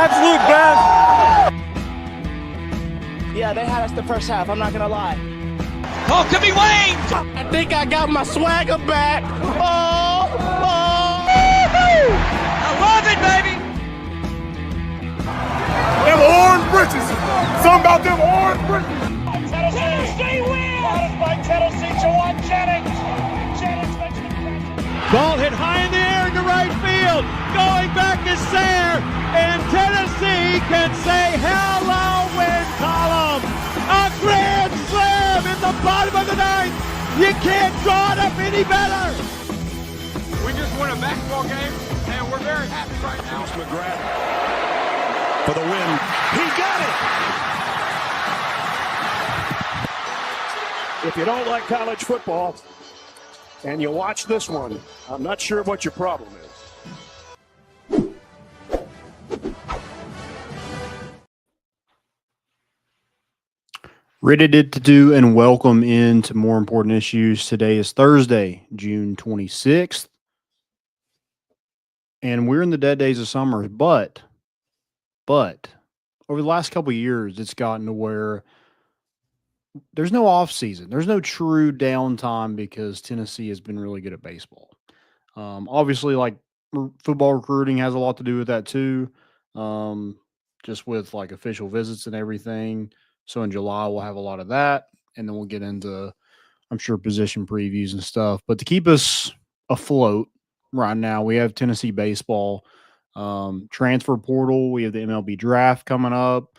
absolute best. Yeah, they had us the first half, I'm not going to lie. Oh, could be Wayne! I think I got my swagger back. Oh! I love it, baby! Them orange britches. Something about them orange britches. Tennessee wins! By Tennessee to one Jennings. Jennings makes the catch. Ball hit high in the air into right field. Going back to Sayre. And Tennessee can say hello win column. A grand slam in the bottom of the ninth. You can't draw it up any better. We just won a basketball game, and we're very happy right now. McGrath for the win. He got it. If you don't like college football and you watch this one, I'm not sure what your problem is. Ready to do and welcome into more important issues. Today is Thursday, June 26th. And we're in the dead days of summer, but over the last couple of years, it's gotten to where there's no off season. There's no true downtime because Tennessee has been really good at baseball. Obviously, like football recruiting has a lot to do with that too. Just with like official visits and everything. So in July, we'll have a lot of that. And then we'll get into, I'm sure, position previews and stuff. But to keep us afloat right now, we have Tennessee baseball. Transfer portal. We have the MLB draft coming up.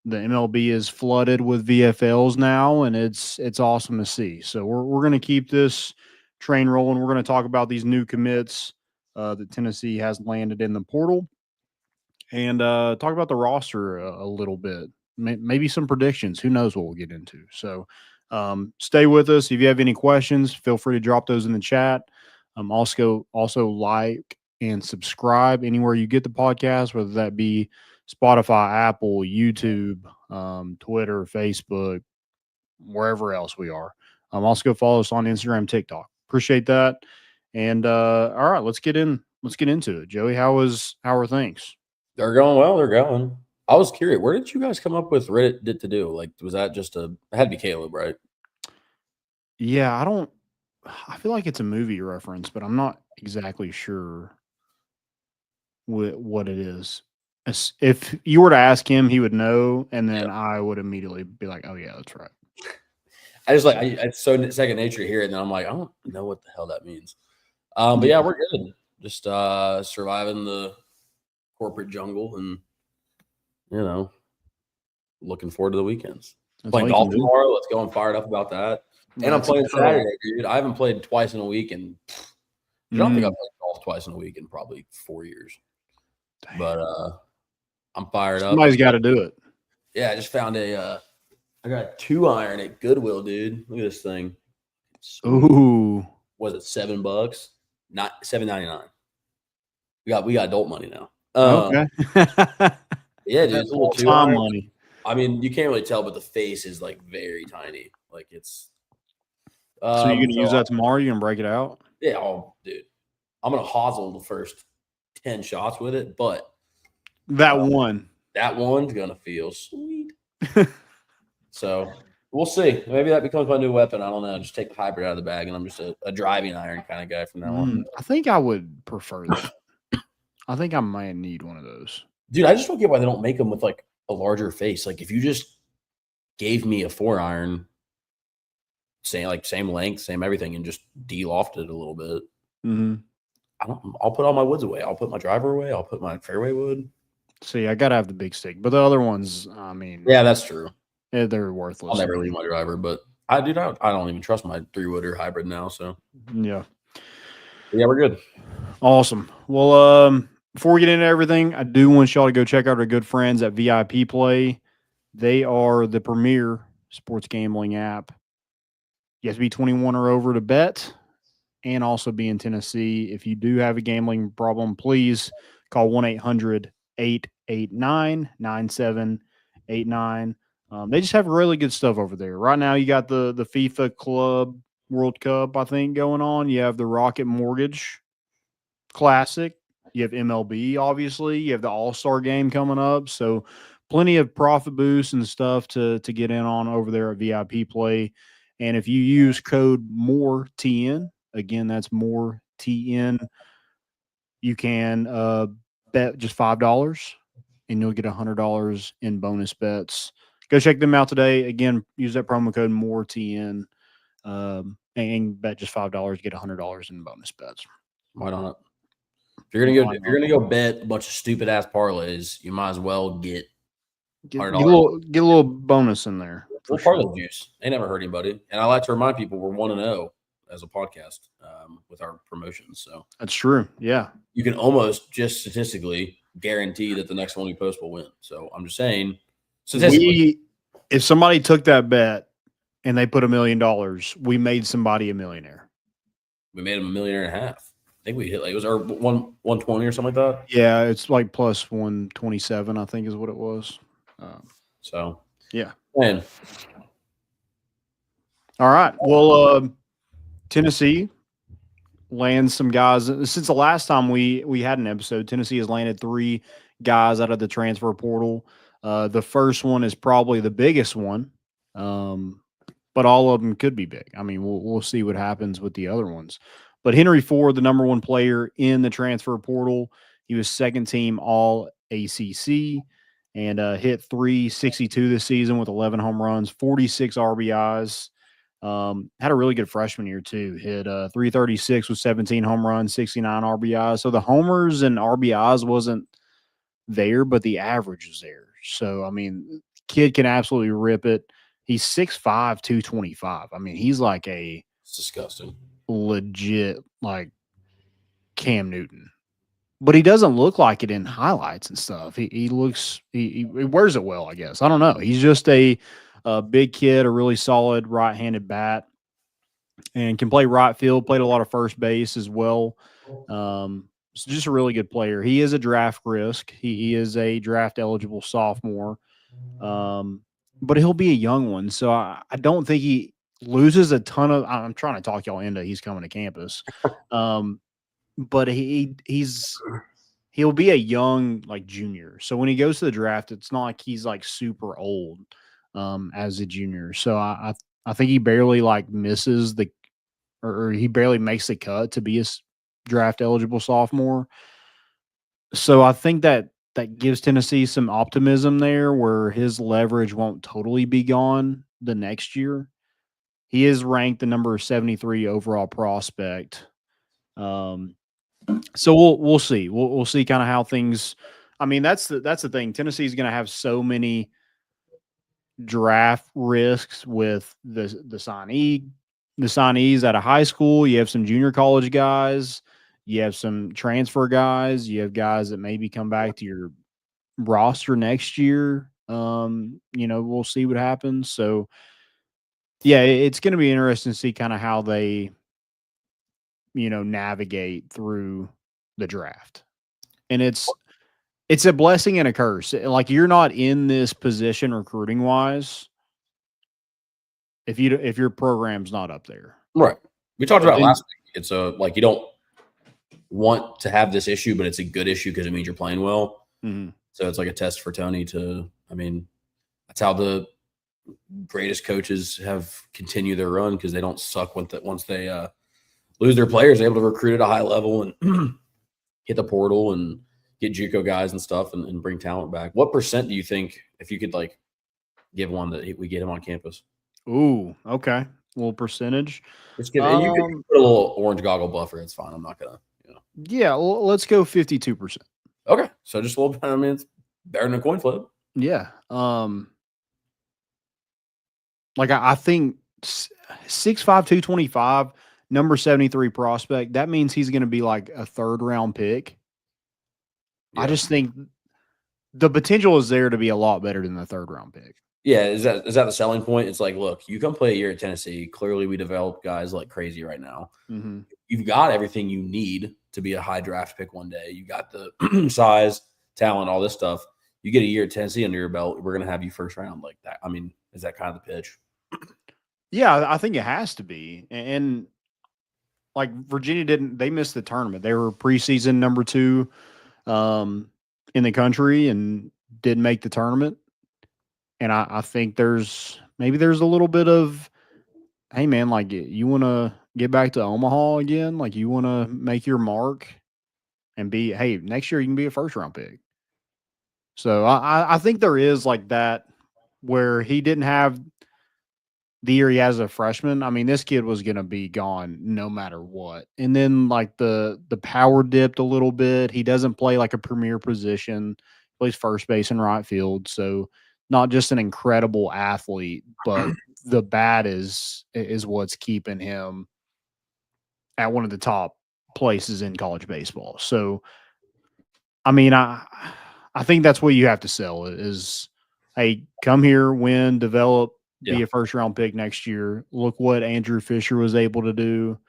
The MLB is flooded with VFLs now, and it's awesome to see. So we're going to keep this train rolling. We're going to talk about these new commits that Tennessee has landed in the portal, and talk about the roster a little bit. Maybe some predictions. Who knows what we'll get into. So stay with us. If you have any questions, feel free to drop those in the chat. Also like and subscribe anywhere you get the podcast, whether that be Spotify, Apple, YouTube, Twitter, Facebook, wherever else we are. Also go follow us on Instagram, TikTok. Appreciate that. And all right, let's get into it. Joey, how are things? They're going well. They're going. I was curious, where did you guys come up with Reddit to do? Like, was that just it had to be Caleb, right? Yeah, I feel like it's a movie reference, but I'm not exactly sure what it is. If you were to ask him, he would know, and then I would immediately be like, oh, yeah, that's right. I just it's so second nature here, and then I'm like, I don't know what the hell that means. But yeah, we're good. Just surviving the corporate jungle and, looking forward to the weekends. Playing golf tomorrow. Let's go. I'm fired up about that. And I'm playing Saturday, dude. I haven't played twice in a week, and I don't think I've played golf twice in a week in probably 4 years. Dang. But I'm fired up. Somebody's got to do it. Yeah, I just found I got a 2-iron at Goodwill, dude. Look at this thing. Ooh. Was it $7? Not $7.99. We got adult money now. Okay. Yeah, dude, it's a little time money. I mean, you can't really tell, but the face is like very tiny. Like it's. So you're gonna use that tomorrow? You're gonna break it out? Yeah, dude. I'm gonna hosel the first 10 shots with it, but that one's gonna feel sweet. So we'll see. Maybe that becomes my new weapon. I don't know. Just take the hybrid out of the bag, and I'm just a driving iron kind of guy from now on. I think I would prefer that. I think I might need one of those. Dude, I just don't get why they don't make them with like a larger face. Like if you just gave me a 4-iron, same length, same everything, and just de-lofted it a little bit. Mm-hmm. I'll put all my woods away. I'll put my driver away. I'll put my fairway wood. See, I gotta have the big stick, but the other ones, I mean, yeah, that's true. They're worthless. I'll never leave my driver, but I don't even trust my 3-wooder hybrid now. So yeah, we're good. Awesome. Well, before we get into everything, I do want y'all to go check out our good friends at VIP Play. They are the premier sports gambling app. You have to be 21 or over to bet and also be in Tennessee. If you do have a gambling problem, please call 1-800-889-9789. They just have really good stuff over there. Right now, you got the FIFA Club World Cup, I think, going on. You have the Rocket Mortgage Classic. You have MLB, obviously. You have the All-Star game coming up. So plenty of profit boosts and stuff to get in on over there at VIP Play. And if you use code MORETN, again, that's MORETN, you can bet just $5 and you'll get $100 in bonus bets. Go check them out today. Again, use that promo code MORETN and bet just $5, get $100 in bonus bets. Why not? If you're gonna go bet a bunch of stupid ass parlays, you might as well get $100. Get a little bonus in there. For parlay juice. They never hurt anybody. And I like to remind people we're 1-0 as a podcast with our promotions. So that's true. Yeah. You can almost just statistically guarantee that the next one you post will win. So I'm just saying, statistically, if somebody took that bet and they put $1 million, we made somebody a millionaire. We made him $1.5 million. I think we hit it was our 120 or something like that. Yeah, it's like plus 127, I think is what it was. So yeah. Man. All right. Well, Tennessee lands some guys. Since the last time we had an episode, Tennessee has landed 3 guys out of the transfer portal. The first one is probably the biggest one, but all of them could be big. I mean, we'll see what happens with the other ones. But Henry Ford, the number 1 player in the transfer portal, he was second team All ACC and hit 362 this season with 11 home runs, 46 RBIs. Had a really good freshman year too. Hit 336 with 17 home runs, 69 RBIs. So the homers and RBIs wasn't there, but the average is there. So I mean, kid can absolutely rip it. He's 6'5", 225. I mean, he's like it's disgusting. Legit like Cam Newton. But he doesn't look like it in highlights and stuff. He looks he wears it well, I guess. I don't know. He's just a big kid, a really solid right-handed bat, and can play right field. Played a lot of first base as well. So just a really good player. He is a draft risk. He is a draft eligible sophomore, but he'll be a young one. So I don't think he loses a ton of. I'm trying to talk y'all into he's coming to campus. But he'll be a young like junior. So when he goes to the draft, it's not like he's like super old as a junior. So I think he barely like misses or he barely makes the cut to be a draft eligible sophomore. So I think that gives Tennessee some optimism there where his leverage won't totally be gone the next year. He is ranked the number 73 overall prospect. So we'll see. We'll see kind of how things. I mean, that's the thing. Tennessee's going to have so many draft risks with the signees out of high school. You have some junior college guys. You have some transfer guys. You have guys that maybe come back to your roster next year. We'll see what happens. So, yeah, it's going to be interesting to see kind of how they navigate through the draft. And it's a blessing and a curse. Like, you're not in this position recruiting wise if your program's not up there. Right. We talked about last week. It's like you don't want to have this issue, but it's a good issue because it means you're playing well. Mm-hmm. So it's like a test for Tony that's how the greatest coaches have continued their run because they don't suck once they lose their players, they're able to recruit at a high level and hit the portal and get JUCO guys and stuff and bring talent back. What percent do you think, if you could like give one that we get him on campus? Ooh, okay. A little percentage. Just give you can put a little orange goggle buffer. It's fine. I'm not gonna. Yeah, well, let's go 52%. Okay, so just a little bit. I mean, it's better than a coin flip. Yeah. Like I think 6'5", 225, number 73 prospect. That means he's going to be like a 3rd round pick. Yeah. I just think the potential is there to be a lot better than the 3rd round pick. Yeah, is that the selling point? It's like, look, you come play a year at Tennessee. Clearly, we develop guys like crazy right now. Mm-hmm. You've got everything you need to be a high draft pick one day. You got the size, talent, all this stuff. You get a year at Tennessee under your belt, we're going to have you 1st round like that. I mean, is that kind of the pitch? Yeah, I think it has to be. And like Virginia they missed the tournament. They were preseason number 2 in the country and didn't make the tournament. And I think there's a little bit of, hey man, like you want to get back to Omaha again, like you want to make your mark and be, hey, next year you can be a first round pick. So I think there is like that where he didn't have the year he has as a freshman. I mean, this kid was going to be gone no matter what. And then like the power dipped a little bit. He doesn't play like a premier position. Plays first base and right field. So not just an incredible athlete, but the bat is what's keeping him at one of the top places in college baseball. So I mean, I think that's what you have to sell is, hey, come here, win, develop, be a first round pick next year. Look what Andrew Fisher was able to do.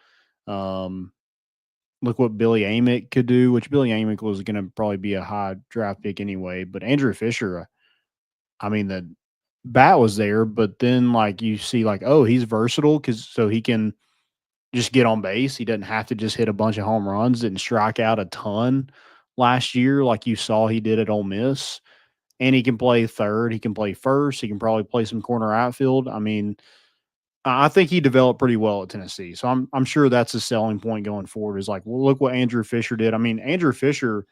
Look what Billy Amick could do, which Billy Amick was going to probably be a high draft pick anyway. But Andrew Fisher, I mean, the bat was there, but then like you see like, oh, he's versatile so he can just get on base. He doesn't have to just hit a bunch of home runs. Didn't strike out a ton last year like you saw he did at Ole Miss. And he can play third. He can play first. He can probably play some corner outfield. I mean, I think he developed pretty well at Tennessee. So I'm sure that's a selling point going forward is like, well, look what Andrew Fisher did. I mean, Andrew Fisher,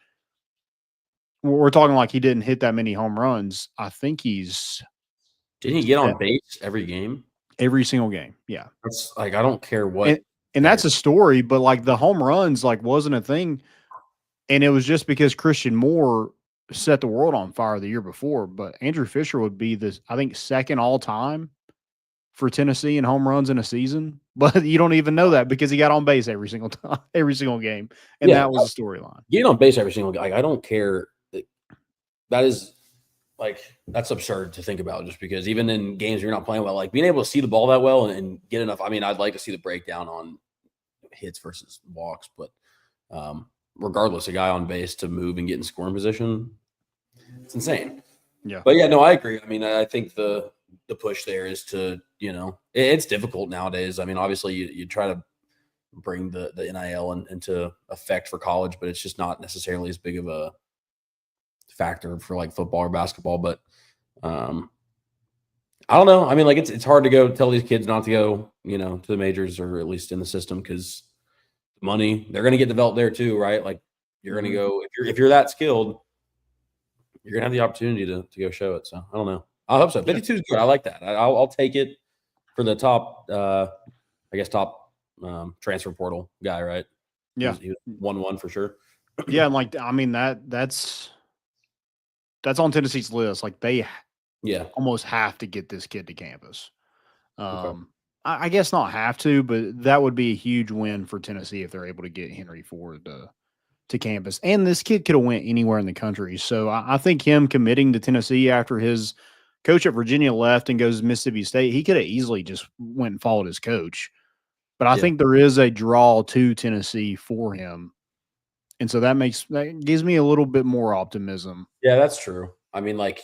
we're talking like he didn't hit that many home runs. I think he's – Didn't he get on base every game? Every single game, yeah. That's like, I don't care what. And that's a story, but like the home runs like wasn't a thing. And it was just because Christian Moore set the world on fire the year before. But Andrew Fisher would be I think, second all time for Tennessee in home runs in a season. But you don't even know that because he got on base every single time, every single game. And that was the storyline. Getting on base every single game. Like, I don't care. That is like, that's absurd to think about just because even in games you're not playing well, like being able to see the ball that well and get enough. I mean, I'd like to see the breakdown on hits versus walks, but regardless, a guy on base to move and get in scoring position, it's insane. Yeah. But yeah, no, I agree. I mean, I think the push there is to, it's difficult nowadays. I mean, obviously you try to bring the NIL into effect for college, but it's just not necessarily as big of a factor for like football or basketball. But I don't know. I mean, like it's hard to go tell these kids not to go, to the majors or at least in the system because money, they're going to get developed there too, right? Like you're going to go if you're that skilled, you're going to have the opportunity to go show it. So I don't know. I hope so. 52 is good. I like that. I'll take it for the top, top transfer portal guy, right? Yeah, he was 1-1 for sure. Yeah, and like I mean that's on Tennessee's list. Like they almost have to get this kid to campus. Okay. I guess not have to, but that would be a huge win for Tennessee if they're able to get Henry Ford to campus. And this kid could have went anywhere in the country. So I think him committing to Tennessee after his coach at Virginia left and goes to Mississippi State, he could have easily just went and followed his coach. But I think there is a draw to Tennessee for him. And so that gives me a little bit more optimism. Yeah, that's true. I mean, like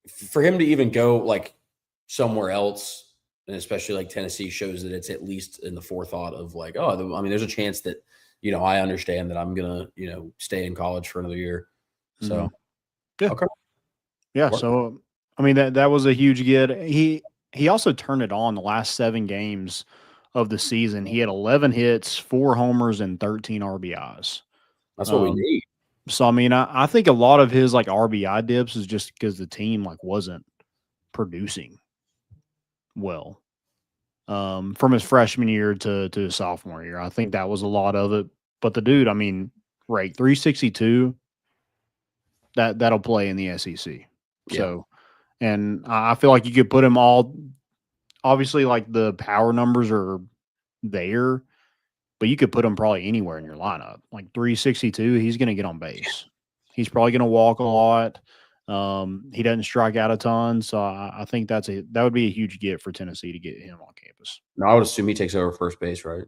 for him to even go like somewhere else, and especially like Tennessee shows that it's at least in the forethought of like, there's a chance that, I understand that I'm going to, stay in college for another year. So, yeah. Okay. Yeah. So, I mean, that was a huge get. He also turned it on the last 7 games of the season. He had 11 hits, 4 homers, and 13 RBIs. That's what we need. So, I mean, I think a lot of his like RBI dips is just because the team like wasn't producing well from his freshman year to his sophomore year. I think that was a lot of it. But the dude, I mean, rate 362, that'll play in the SEC. Yeah. So, and I feel like you could put him all, obviously like the power numbers are there, but you could put him probably anywhere in your lineup. Like 362, he's going to get on base. He's probably going to walk a lot. He doesn't strike out a ton, so I think that would be a huge get for Tennessee to get him on campus. Now, I would assume he takes over first base, right?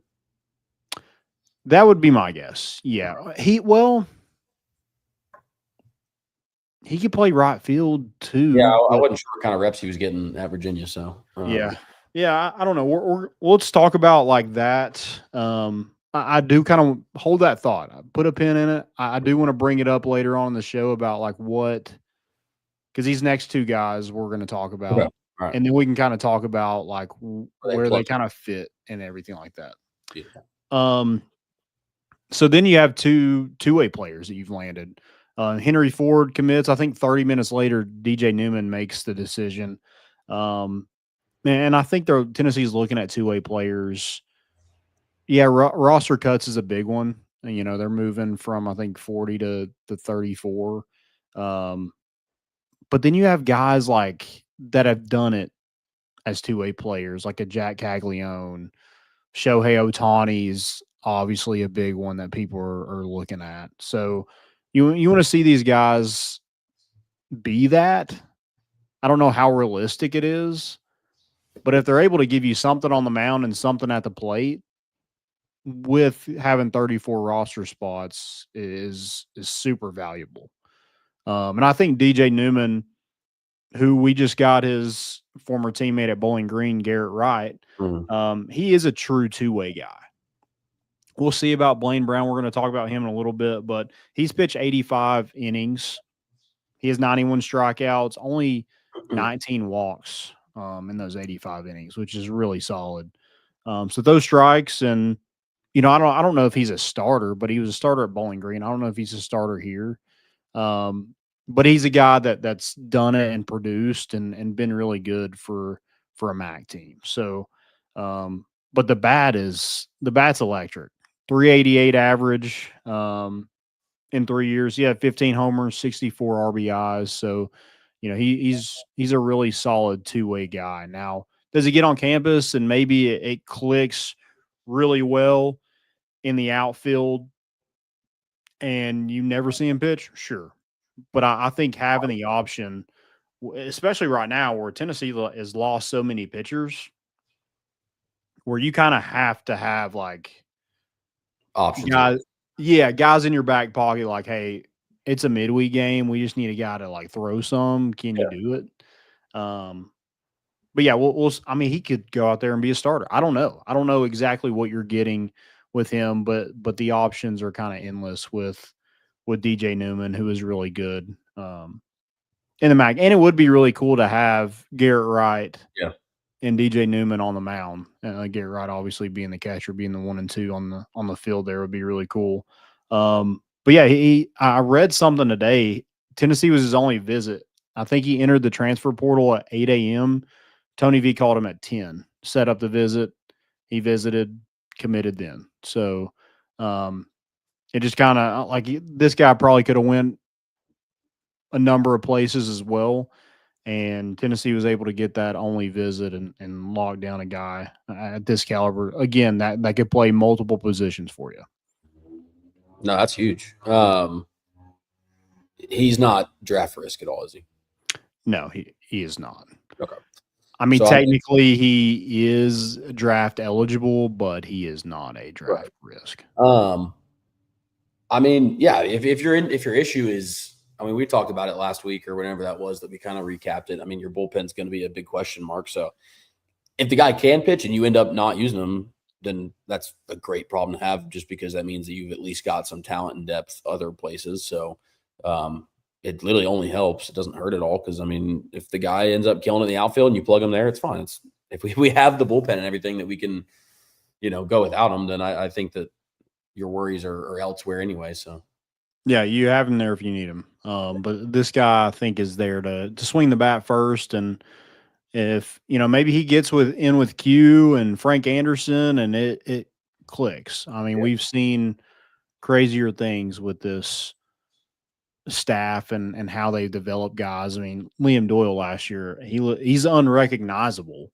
That would be my guess. Yeah, he could play right field too. Yeah, I wasn't sure what kind of reps he was getting at Virginia. So yeah. I don't know. Let's talk about like that I do kind of hold that thought. I put a pin in it. I do want to bring it up later on in the show about like what, because these next two guys we're going to talk about, Okay. Right. and then we can kind of talk about like where they kind of fit and everything like that. Yeah. So then you have two-way players that you've landed. Henry Ford commits. I think 30 minutes later, DJ Newman makes the decision. And I think Tennessee's looking at two-way players. Yeah, roster cuts is a big one. You know, they're moving from I think 40 to 34. But then you have guys like that have done it as two-way players, like a Jack Caglione, Shohei Ohtani's obviously a big one that people are looking at. So you want to see these guys be that. I don't know how realistic it is, but if they're able to give you something on the mound and something at the plate, with having 34 roster spots is super valuable. And I think DJ Newman, who we just got his former teammate at Bowling Green, Garrett Wright, he is a true two-way guy. We'll see about Blaine Brown. We're going to talk about him in a little bit, but he's pitched 85 innings. He has 91 strikeouts, only 19 walks in those 85 innings, which is really solid. So those strikes, and you know, I don't know if he's a starter, but he was a starter at Bowling Green. I don't know if he's a starter here, but he's a guy that's done it and produced and been really good for a MAC team. So, but the bat's electric. 388 average in 3 years. He had 15 homers, 64 RBIs. So, you know, he's a really solid two-way guy. Now, does he get on campus and maybe it clicks really well in the outfield and you never see him pitch? Sure. But I think having the option, especially right now where Tennessee has lost so many pitchers, where you kind of have to have like options. Guys in your back pocket, like, hey, it's a midweek game. We just need a guy to like throw some. Can you do it? But yeah, I mean, he could go out there and be a starter. I don't know. I don't know exactly what you're getting with him, but the options are kind of endless with DJ Newman, who is really good in the MAC. And it would be really cool to have Garrett Wright and DJ Newman on the mound. Garrett Wright obviously being the catcher, being the 1 and 2 on the field there would be really cool. But yeah, I read something today. Tennessee was his only visit. I think he entered the transfer portal at 8 a.m. Tony V called him at 10, set up the visit. He visited, committed then. So it just kind of like this guy probably could have went a number of places as well. And Tennessee was able to get that only visit and lock down a guy at this caliber. Again, that could play multiple positions for you. No, that's huge. He's not draft risk at all, is he? No, he is not. Okay. I mean, so technically he is draft eligible, but he is not a draft risk. I mean, yeah, if your issue is, I mean, we talked about it last week or whenever that was that we kind of recapped it. I mean, your bullpen's going to be a big question mark. So if the guy can pitch and you end up not using him, then that's a great problem to have, just because that means that you've at least got some talent and depth other places. So it literally only helps. It doesn't hurt at all, because, I mean, if the guy ends up killing in the outfield and you plug him there, it's fine. It's if we have the bullpen and everything that we can, you know, go without him, then I think that your worries are elsewhere anyway. So yeah, you have him there if you need him. But this guy, I think, is there to swing the bat first. And if, you know, maybe he gets in with Q and Frank Anderson and it clicks. I mean, we've seen crazier things with this staff and how they develop guys. I mean, Liam Doyle last year, he's unrecognizable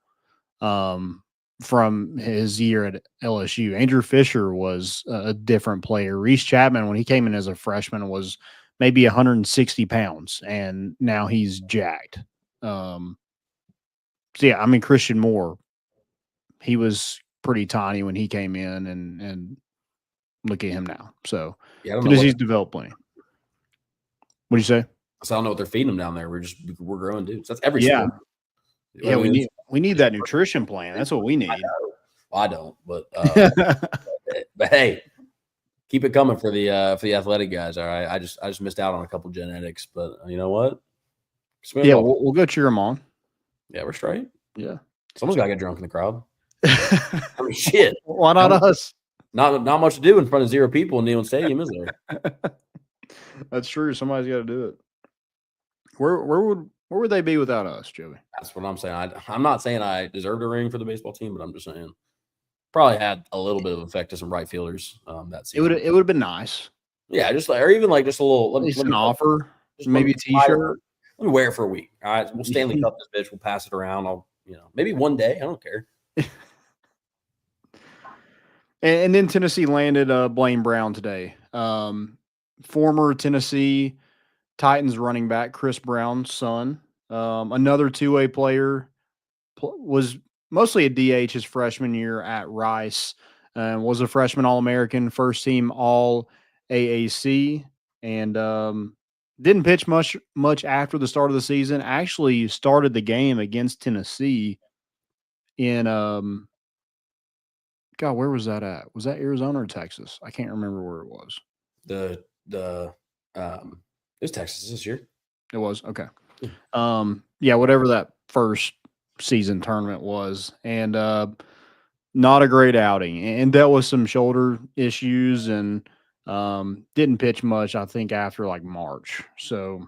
from his year at LSU. Andrew Fisher was a different player. Reese Chapman, when he came in as a freshman, was maybe 160 pounds, and now he's jacked. So yeah, I mean, Christian Moore, he was pretty tiny when he came in, and look at him now. So he's developed plenty. What do you say? So I don't know what they're feeding him down there. We're growing dudes. That's every sport. Yeah, I mean, we need that nutrition plan. That's what we need. I don't, but But hey, keep it coming for the athletic guys. All right, I just missed out on a couple genetics, but you know what? Yeah, we'll go cheer them on. Yeah, we're straight. Yeah, someone's got to get drunk in the crowd. I mean, shit. Why not us? Not much to do in front of 0 people in Neyland Stadium, is there? That's true. Somebody's got to do it. Where would they be without us, Joey? That's what I'm saying. I'm not saying I deserved a ring for the baseball team, but I'm just saying probably had a little bit of effect to some right fielders that season. It would have been nice. Yeah, just like, or even like just a little. Let me offer, maybe a T-shirt. Let me wear it for a week. All right, we'll Stanley Cup this bitch. We'll pass it around. I'll maybe one day. I don't care. And then Tennessee landed Blaine Brown today. Former Tennessee Titans running back Chris Brown's son. Another two-way player, was mostly a DH his freshman year at Rice. Was a freshman All-American, first team All-AAC, and didn't pitch much after the start of the season. Actually started the game against Tennessee in God, where was that at? Was that Arizona or Texas? I can't remember where it was. It was Texas this year. It was okay. Yeah, whatever that first season tournament was, and not a great outing, and dealt with some shoulder issues, and didn't pitch much. I think after like March, so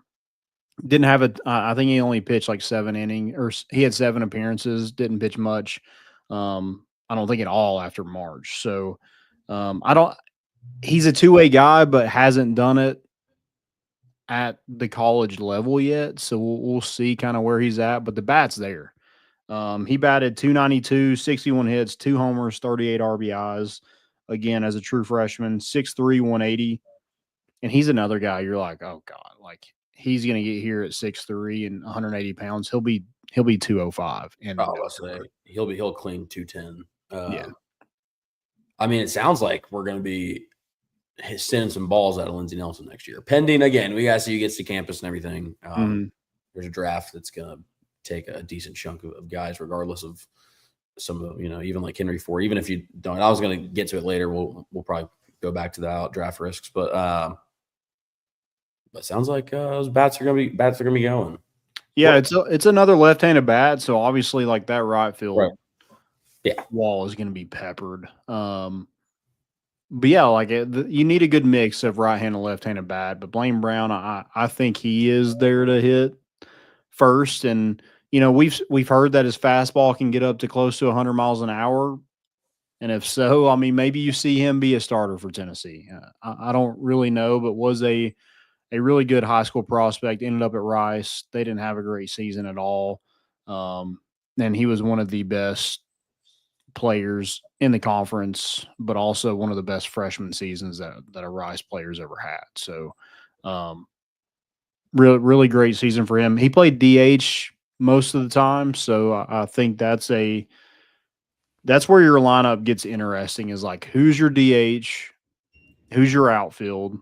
didn't have a. I think he only pitched like 7 innings, or he had 7 appearances. Didn't pitch much. I don't think at all after March. So I don't. He's a two-way guy, but hasn't done it at the college level yet. So we'll see kind of where he's at. But the bat's there. He batted .292, 61 hits, 2 homers, 38 RBIs. Again, as a true freshman, 6'3", 180. And he's another guy. You're like, oh God, like he's gonna get here at 6'3" and 180 pounds. He'll be 205. And he'll clean 210. Yeah. I mean, it sounds like we're going to be sending some balls out of Lindsey Nelson next year. Pending, again, we got to see who gets to campus and everything. There's a draft that's going to take a decent chunk of guys, regardless of some of, even like Henry Ford. Even if you don't, I was going to get to it later. We'll probably go back to the draft risks, but it sounds like those bats are going to be going. Yeah, it's another left-handed bat, so obviously like that right field. Right. Yeah, wall is going to be peppered. But yeah, like you need a good mix of right-handed, left-handed bat. But Blaine Brown, I think he is there to hit first, and we've heard that his fastball can get up to close to 100 miles an hour, and if so, I mean maybe you see him be a starter for Tennessee. I don't really know, but was a really good high school prospect. Ended up at Rice. They didn't have a great season at all, and he was one of the best players in the conference, but also one of the best freshman seasons that a Rice player's ever had. So really great season for him. He played DH most of the time, so I think that's where your lineup gets interesting, is like who's your DH, who's your outfield,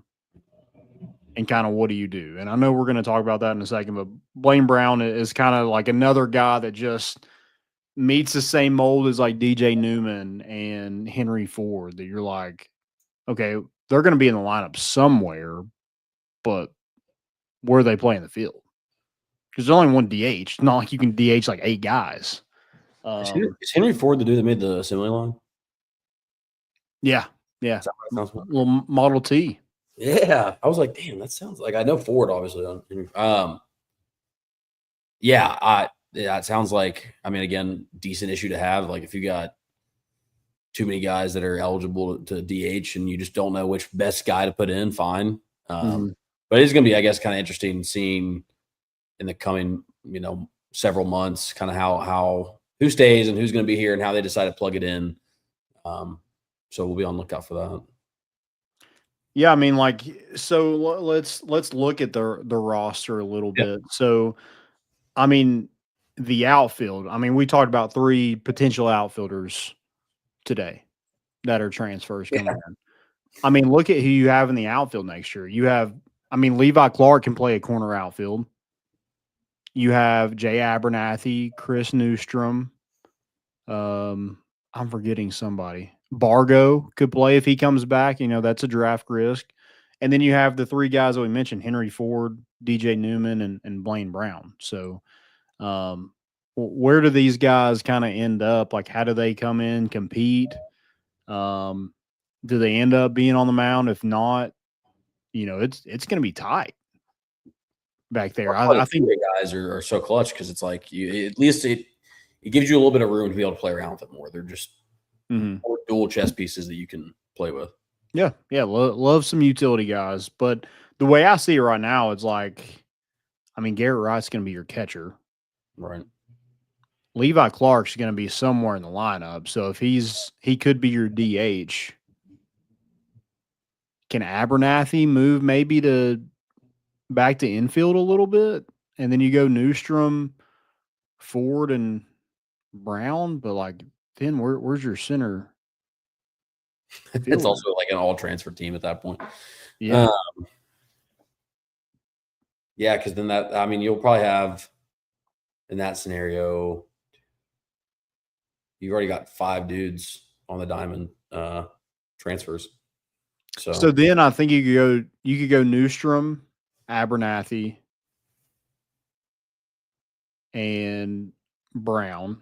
and kind of what do you do. And I know we're going to talk about that in a second, but Blaine Brown is kind of like another guy that just meets the same mold as like DJ Newman and Henry Ford, that you're like, okay, they're going to be in the lineup somewhere, but where they play in the field? Because there's only one DH. It's not like you can DH like 8 guys. Is Henry Ford the dude that made the assembly line? Yeah. Little Model T. Yeah. I was like, damn, that sounds like, I know Ford obviously. It sounds like, I mean, again, decent issue to have. Like if you got too many guys that are eligible to DH and you just don't know which best guy to put in, fine. But it's going to be, I guess, kind of interesting seeing in the coming, several months, kind of how who stays and who's going to be here and how they decide to plug it in. So we'll be on the lookout for that. Yeah, I mean, like, so let's look at the roster a little bit. So, I mean, the outfield. I mean, we talked about 3 potential outfielders today that are transfers coming in. I mean, look at who you have in the outfield next year. You have, I mean, Levi Clark can play a corner outfield. You have Jay Abernathy, Chris Newstrom. I'm forgetting somebody. Bargo could play if he comes back. That's a draft risk. And then you have the three guys that we mentioned, Henry Ford, DJ Newman, and Blaine Brown. So where do these guys kind of end up? Like, how do they come in, compete? Do they end up being on the mound? If not, it's going to be tight back there. I think the guys are so clutch because it's like at least it gives you a little bit of room to be able to play around with it more. They're just dual chess pieces that you can play with. Yeah. Love some utility guys. But the way I see it right now, it's like, Garrett Wright's going to be your catcher. Right. Levi Clark's going to be somewhere in the lineup. So if he could be your DH. Can Abernathy move maybe back to infield a little bit? And then you go Newstrom, Ford, and Brown. But, like, then where's your center? It's also like an all-transfer team at that point. Yeah. Yeah, because then you'll probably have in that scenario, you've already got 5 dudes on the diamond transfers. So then I think you could go Newstrom, Abernathy, and Brown.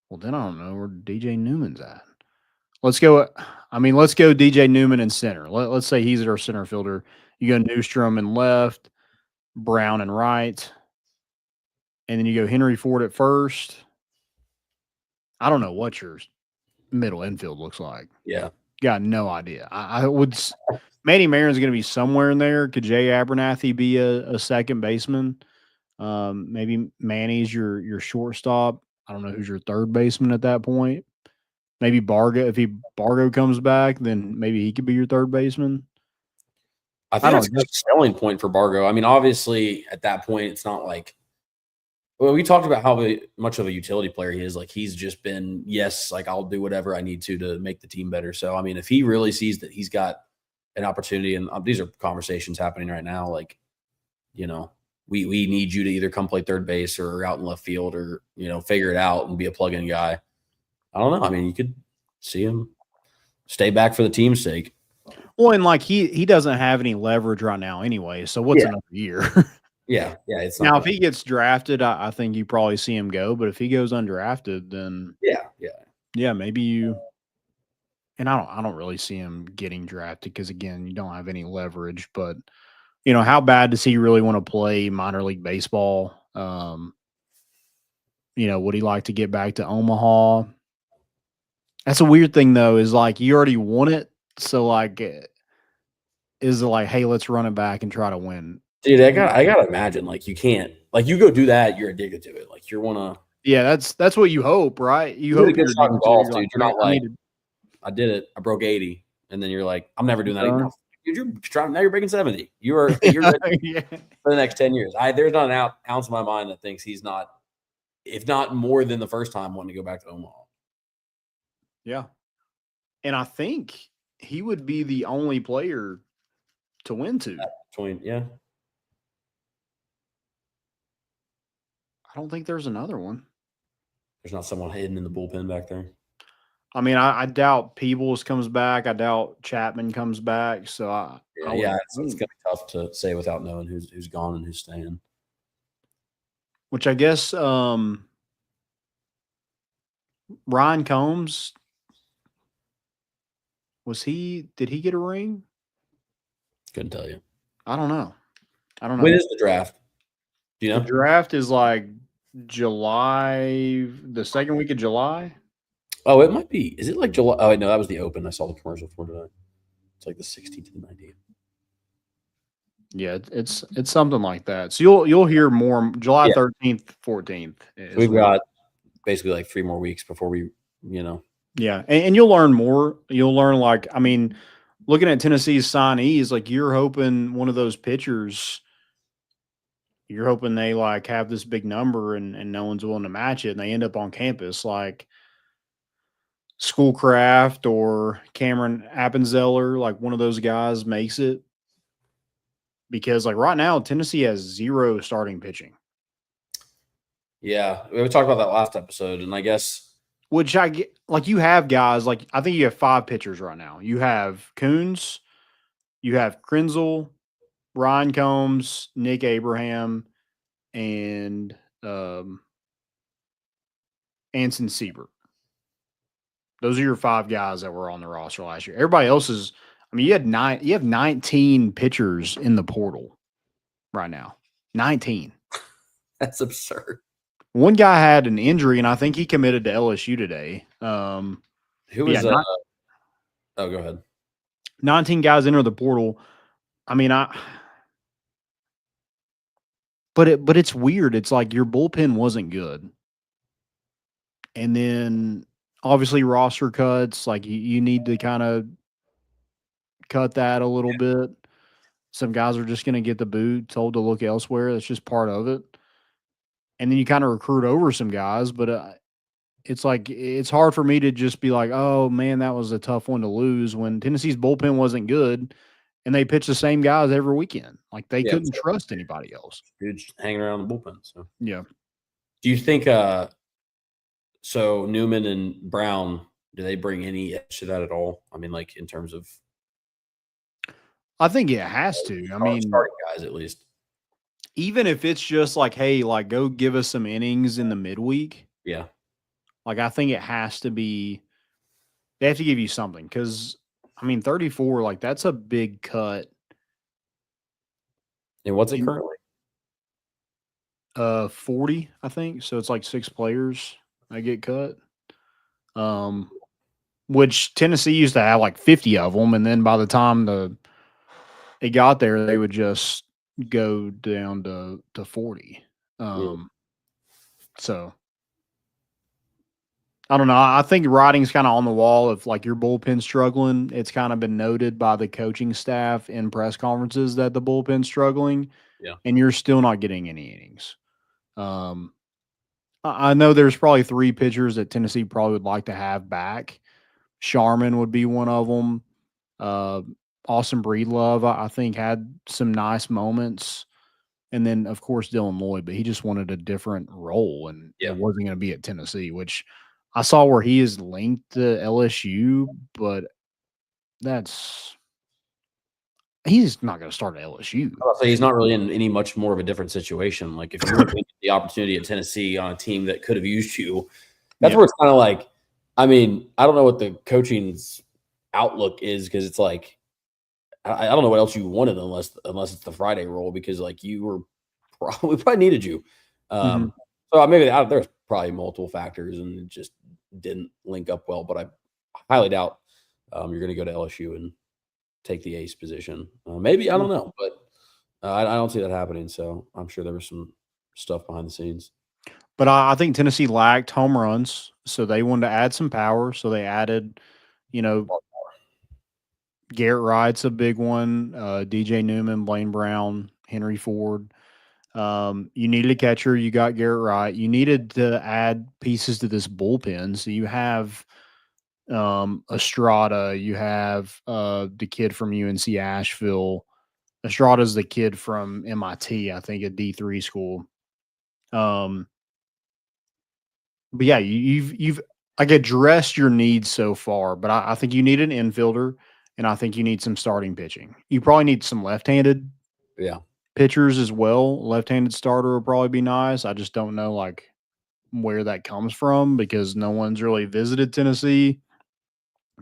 Well, then I don't know where DJ Newman's at. Let's go DJ Newman in center. Let's say he's our center fielder. You go Newstrom in left, Brown and right, and then you go Henry Ford at first. I don't know what your middle infield looks like. Yeah. Got no idea. I would – Manny Marin's going to be somewhere in there. Could Jay Abernathy be a second baseman? Maybe Manny's your shortstop. I don't know who's your third baseman at that point. Maybe Bargo. If Bargo comes back, then maybe he could be your third baseman. I think that's a good selling point for Bargo. Obviously, at that point, it's not like – well, we talked about how much of a utility player he is. Like, he's just been, yes, like, I'll do whatever I need to make the team better. So, if he really sees that he's got an opportunity, and these are conversations happening right now, like, we need you to either come play third base or out in left field or, figure it out and be a plug-in guy. I don't know. You could see him stay back for the team's sake. Well, and, like, he doesn't have any leverage right now anyway, so what's another year? Yeah. It's now, if he gets drafted, I think you probably see him go. But if he goes undrafted, then yeah, maybe you. And I don't really see him getting drafted because, again, you don't have any leverage. But how bad does he really want to play minor league baseball? Would he like to get back to Omaha? That's a weird thing, though. Is like you already won it, so like, is it like, hey, let's run it back and try to win? Dude, I gotta imagine, like, you can't, like, you go do that, you're addicted to it. Like, you wanna. Yeah, that's what you hope, right? You hope you're shot in golf, dude. You're not like, I did it, I broke 80, and then you're like, I'm never doing that again. Dude, now you're breaking 70. You're ready for the next 10 years. There's not an ounce in my mind that thinks he's not, if not more than the first time, wanting to go back to Omaha. Yeah, and I think he would be the only player to win to. Yeah. I don't think there's another one. There's not someone hidden in the bullpen back there. I doubt Peebles comes back. I doubt Chapman comes back. So it's going to be tough to say without knowing who's gone and who's staying. Which I guess Ryan Combs, did he get a ring? Couldn't tell you. I don't know. When is the draft? Do you know? The draft is like July, the second week of July. Oh, it might be. Is it like July? Oh, wait, no, that was the Open. I saw the commercial for today. It's like the 16th to the 19th. Yeah, it's something like that. So you'll hear more July 13th, 14th. We've got basically like 3 more weeks before we, Yeah, and you'll learn more. You'll learn, like, looking at Tennessee's signees, like, you're hoping one of those pitchers, you're hoping they, like, have this big number and no one's willing to match it, and they end up on campus, like Schoolcraft or Cameron Appenzeller, like one of those guys makes it. Because, like, right now, Tennessee has 0 starting pitching. Yeah, we talked about that last episode, and I guess Which I get, like you have guys, like I think you have 5 pitchers right now. You have Coons, you have Krenzel, Ryan Combs, Nick Abraham, and Anson Siebert. Those are your 5 guys that were on the roster last year. Everybody else is, I mean, you have 19 pitchers in the portal right now. 19. That's absurd. One guy had an injury, and I think he committed to LSU today. Who is that? Oh, go ahead. 19 guys enter the portal. I mean, but it's weird. It's like your bullpen wasn't good. And then obviously roster cuts, like you need to kind of cut that a little bit. Some guys are just going to get the boot, told to look elsewhere. That's just part of it. And then you kind of recruit over some guys, but it's like it's hard for me to just be like, oh man, that was a tough one to lose when Tennessee's bullpen wasn't good and they pitched the same guys every weekend. Like they couldn't trust anybody else. You're just hanging around the bullpen. So yeah. Do you think so Newman and Brown, do they bring any edge to that at all? I mean, like in terms of I think it has to. I mean, starting guys at least. Even if it's just like, hey, like go give us some innings in the midweek. Yeah. Like I think it has to be they have to give you something because I mean 34, like that's a big cut. And what's it currently? 40, I think. So it's like 6 players that get cut. Which Tennessee used to have like 50 of them, and then by the time it got there, they would just go down to 40. So I don't know. I think writing's kind of on the wall. If like your bullpen's struggling, it's kind of been noted by the coaching staff in press conferences that the bullpen's struggling. Yeah. And you're still not getting any innings. I know there's probably 3 pitchers that Tennessee probably would like to have back. Sharman would be one of them. Austin Breedlove, I think, had some nice moments. And then, of course, Dylan Lloyd, but he just wanted a different role, and it wasn't going to be at Tennessee, which I saw where he is linked to LSU, but he's not going to start at LSU. I'll say he's not really in any much more of a different situation. Like if you're getting the opportunity at Tennessee on a team that could have used you, that's where it's kind of like, I mean, I don't know what the coaching's outlook is because it's like, I don't know what else you wanted unless it's the Friday role because like we probably needed you. So maybe there's probably multiple factors and it just didn't link up well. But I highly doubt you're going to go to LSU and take the ace position. Maybe I don't know, but I don't see that happening. So I'm sure there was some stuff behind the scenes. But I think Tennessee lacked home runs, so they wanted to add some power. So they added, Garrett Wright's a big one. DJ Newman, Blaine Brown, Henry Ford. You needed a catcher. You got Garrett Wright. You needed to add pieces to this bullpen. So you have Estrada. You have the kid from UNC Asheville. Estrada's the kid from MIT, I think, a D3 school. But yeah, you've like addressed your needs so far. But I think you need an infielder. And I think you need some starting pitching. You probably need some left-handed pitchers as well. Left-handed starter would probably be nice. I just don't know like where that comes from because no one's really visited Tennessee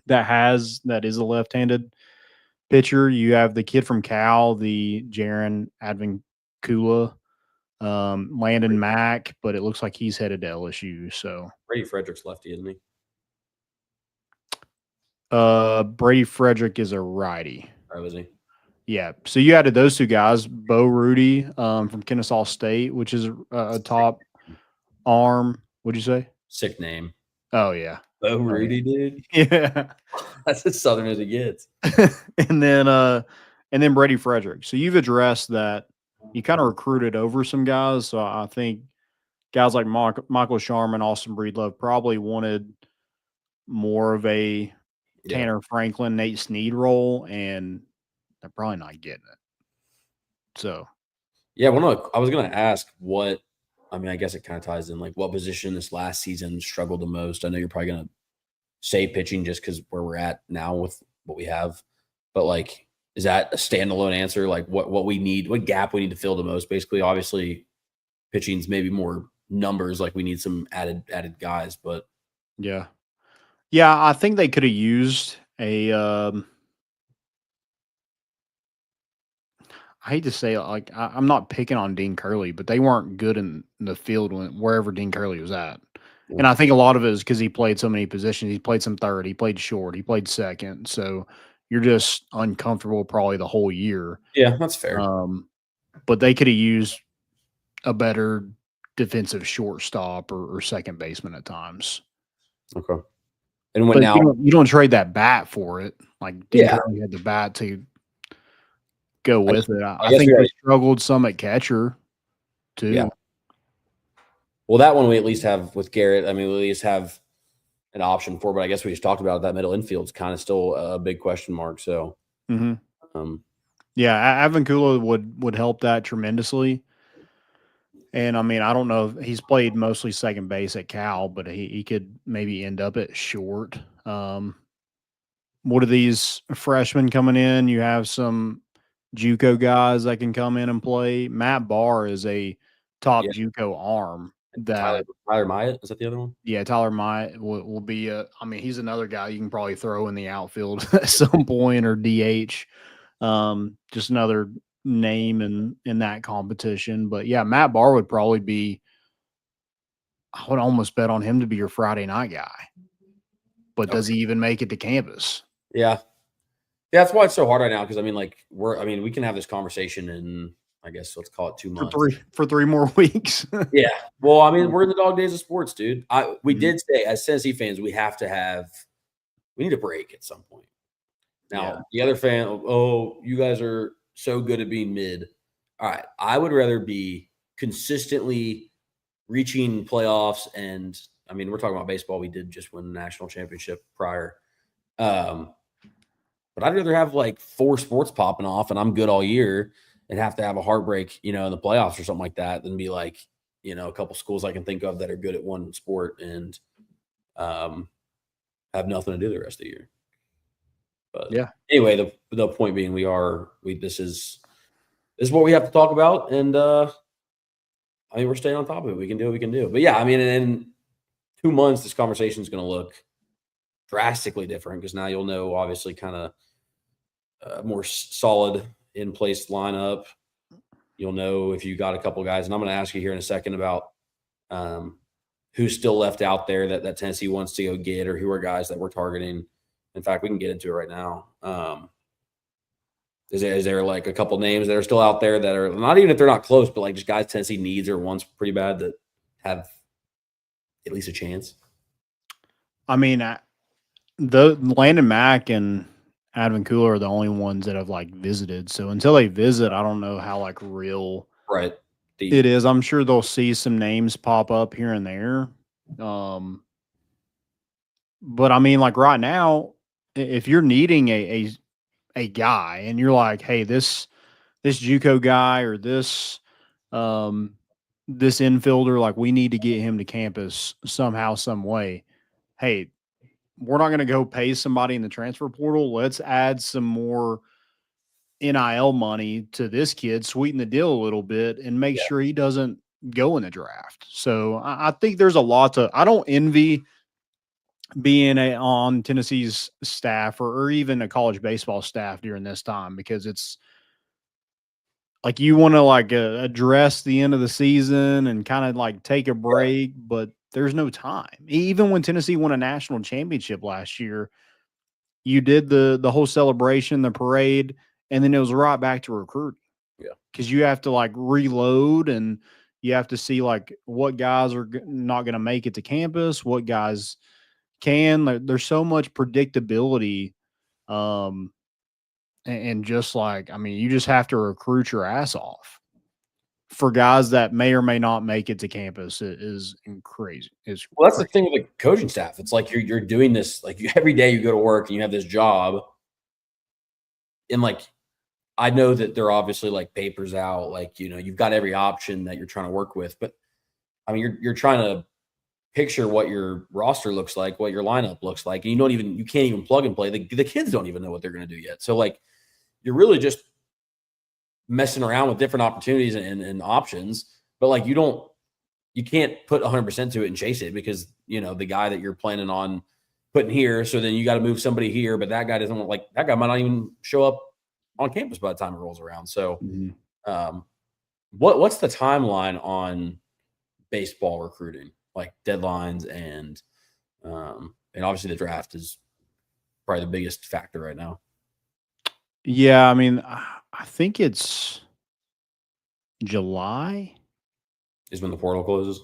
that is a left-handed pitcher. You have the kid from Cal, the Jaron Advincula, Landon Mack, but it looks like he's headed to LSU. So Brady Frederick's lefty, isn't he? Brady Frederick is a righty. Or was he? Yeah. So you added those 2 guys, Bo Rudy from Kennesaw State, which is a top arm. What'd you say? Sick name. Oh yeah. Bo Rudy, dude. Yeah. That's as Southern as it gets. and then Brady Frederick. So you've addressed that. You kind of recruited over some guys. So I think guys like Michael Sharman, Austin Breedlove probably wanted more of a Tanner Franklin, Nate Snead role, and they're probably not getting it. So, yeah, I was going to ask what I mean, I guess it kind of ties in like what position this last season struggled the most. I know you're probably gonna say pitching just because where we're at now with what we have, but like, is that a standalone answer? Like what we need, what gap we need to fill the most? Basically, obviously, pitching's maybe more numbers. Like we need some added guys, but Yeah. Yeah, I think they could have used a I hate to say it, like I'm not picking on Dean Curley, but they weren't good in the field wherever Dean Curley was at. And I think a lot of it is because he played so many positions. He played some third, he played short, he played second. So you're just uncomfortable probably the whole year. yeah, that's fair. But they could have used a better defensive shortstop or second baseman at times. Okay. And when But now you don't trade that bat for it. Like Dean Curley had the bat to go with it. I think they struggled some at catcher too. Yeah. Well, that one we at least have with Garrett. I mean, we at least have an option for, but I guess we just talked about that middle infield is kind of still a big question mark. So, yeah, Avancula would help that tremendously. And I mean, I don't know. He's played mostly second base at Cal, but he could maybe end up at short. What are these freshmen coming in? You have some JUCO guys that can come in and play. Matt Barr is a top JUCO arm. That Tyler Myatt, is that the other one? Yeah, Tyler Myatt will be I mean, he's another guy you can probably throw in the outfield at some point or DH. Just another name in that competition. But yeah, Matt Barr would probably be, I would almost bet on him to be your Friday night guy. But does he even make it to campus? Yeah. Yeah, that's why it's so hard right now. Because I mean, like we can have this conversation in, I guess let's call it 2 months. For 3 more weeks. Yeah. Well, I mean, we're in the dog days of sports, dude. We did say as Tennessee fans, we need a break at some point. Now, the other fan, you guys are so good at being mid. All right. I would rather be consistently reaching playoffs. And I mean, we're talking about baseball. We did just win the national championship prior. But I'd rather have like 4 sports popping off and I'm good all year and have to have a heartbreak, in the playoffs or something like that than be like, a couple schools I can think of that are good at one sport and have nothing to do the rest of the year. But anyway, the point being this is what we have to talk about. And I mean, we're staying on top of it. We can do what we can do. But yeah, I mean, in 2 months, this conversation is going to look drastically different because now you'll know obviously kind of more solid in place lineup. You'll know if you got a couple guys, and I'm going to ask you here in a second about who's still left out there that Tennessee wants to go get, or who are guys that we're targeting. In fact, we can get into it right now. Is there like a couple names that are still out there that are not even if they're not close, but like just guys Tennessee needs or wants pretty bad that have at least a chance? I mean, the Landon Mack and Avancula are the only ones that have like visited. So until they visit, I don't know how like real it is. I'm sure they'll see some names pop up here and there. But I mean, like right now, if you're needing a guy and you're like, hey, this JUCO guy or this infielder, like we need to get him to campus somehow, some way. Hey, we're not going to go pay somebody in the transfer portal. Let's add some more NIL money to this kid, sweeten the deal a little bit, and make sure he doesn't go in the draft. So I think there's a lot I don't envy being on Tennessee's staff or even a college baseball staff during this time, because it's like you want to like address the end of the season and kind of like take a break, but there's no time. Even when Tennessee won a national championship last year, you did the whole celebration, the parade, and then it was right back to recruiting. Yeah. Because you have to like reload and you have to see like what guys are not going to make it to campus, what guys can. There's so much predictability. And just like, I mean, you just have to recruit your ass off for guys that may or may not make it to campus. It is crazy. Well, that's the thing with the coaching staff. It's like you're doing this, like every day you go to work and you have this job. And like, I know that they're obviously like papers out, like, you've got every option that you're trying to work with, but I mean, you're trying to picture what your roster looks like, what your lineup looks like, and you can't even plug and play. The kids don't even know what they're going to do yet. So like, you're really just messing around with different opportunities and options, but like you can't put 100% to it and chase it because the guy that you're planning on putting here, so then you got to move somebody here, but that guy doesn't want, like, that guy might not even show up on campus by the time it rolls around. So what's the timeline on baseball recruiting, like deadlines and obviously the draft is probably the biggest factor right now. Yeah, I mean, I think it's July is when the portal closes.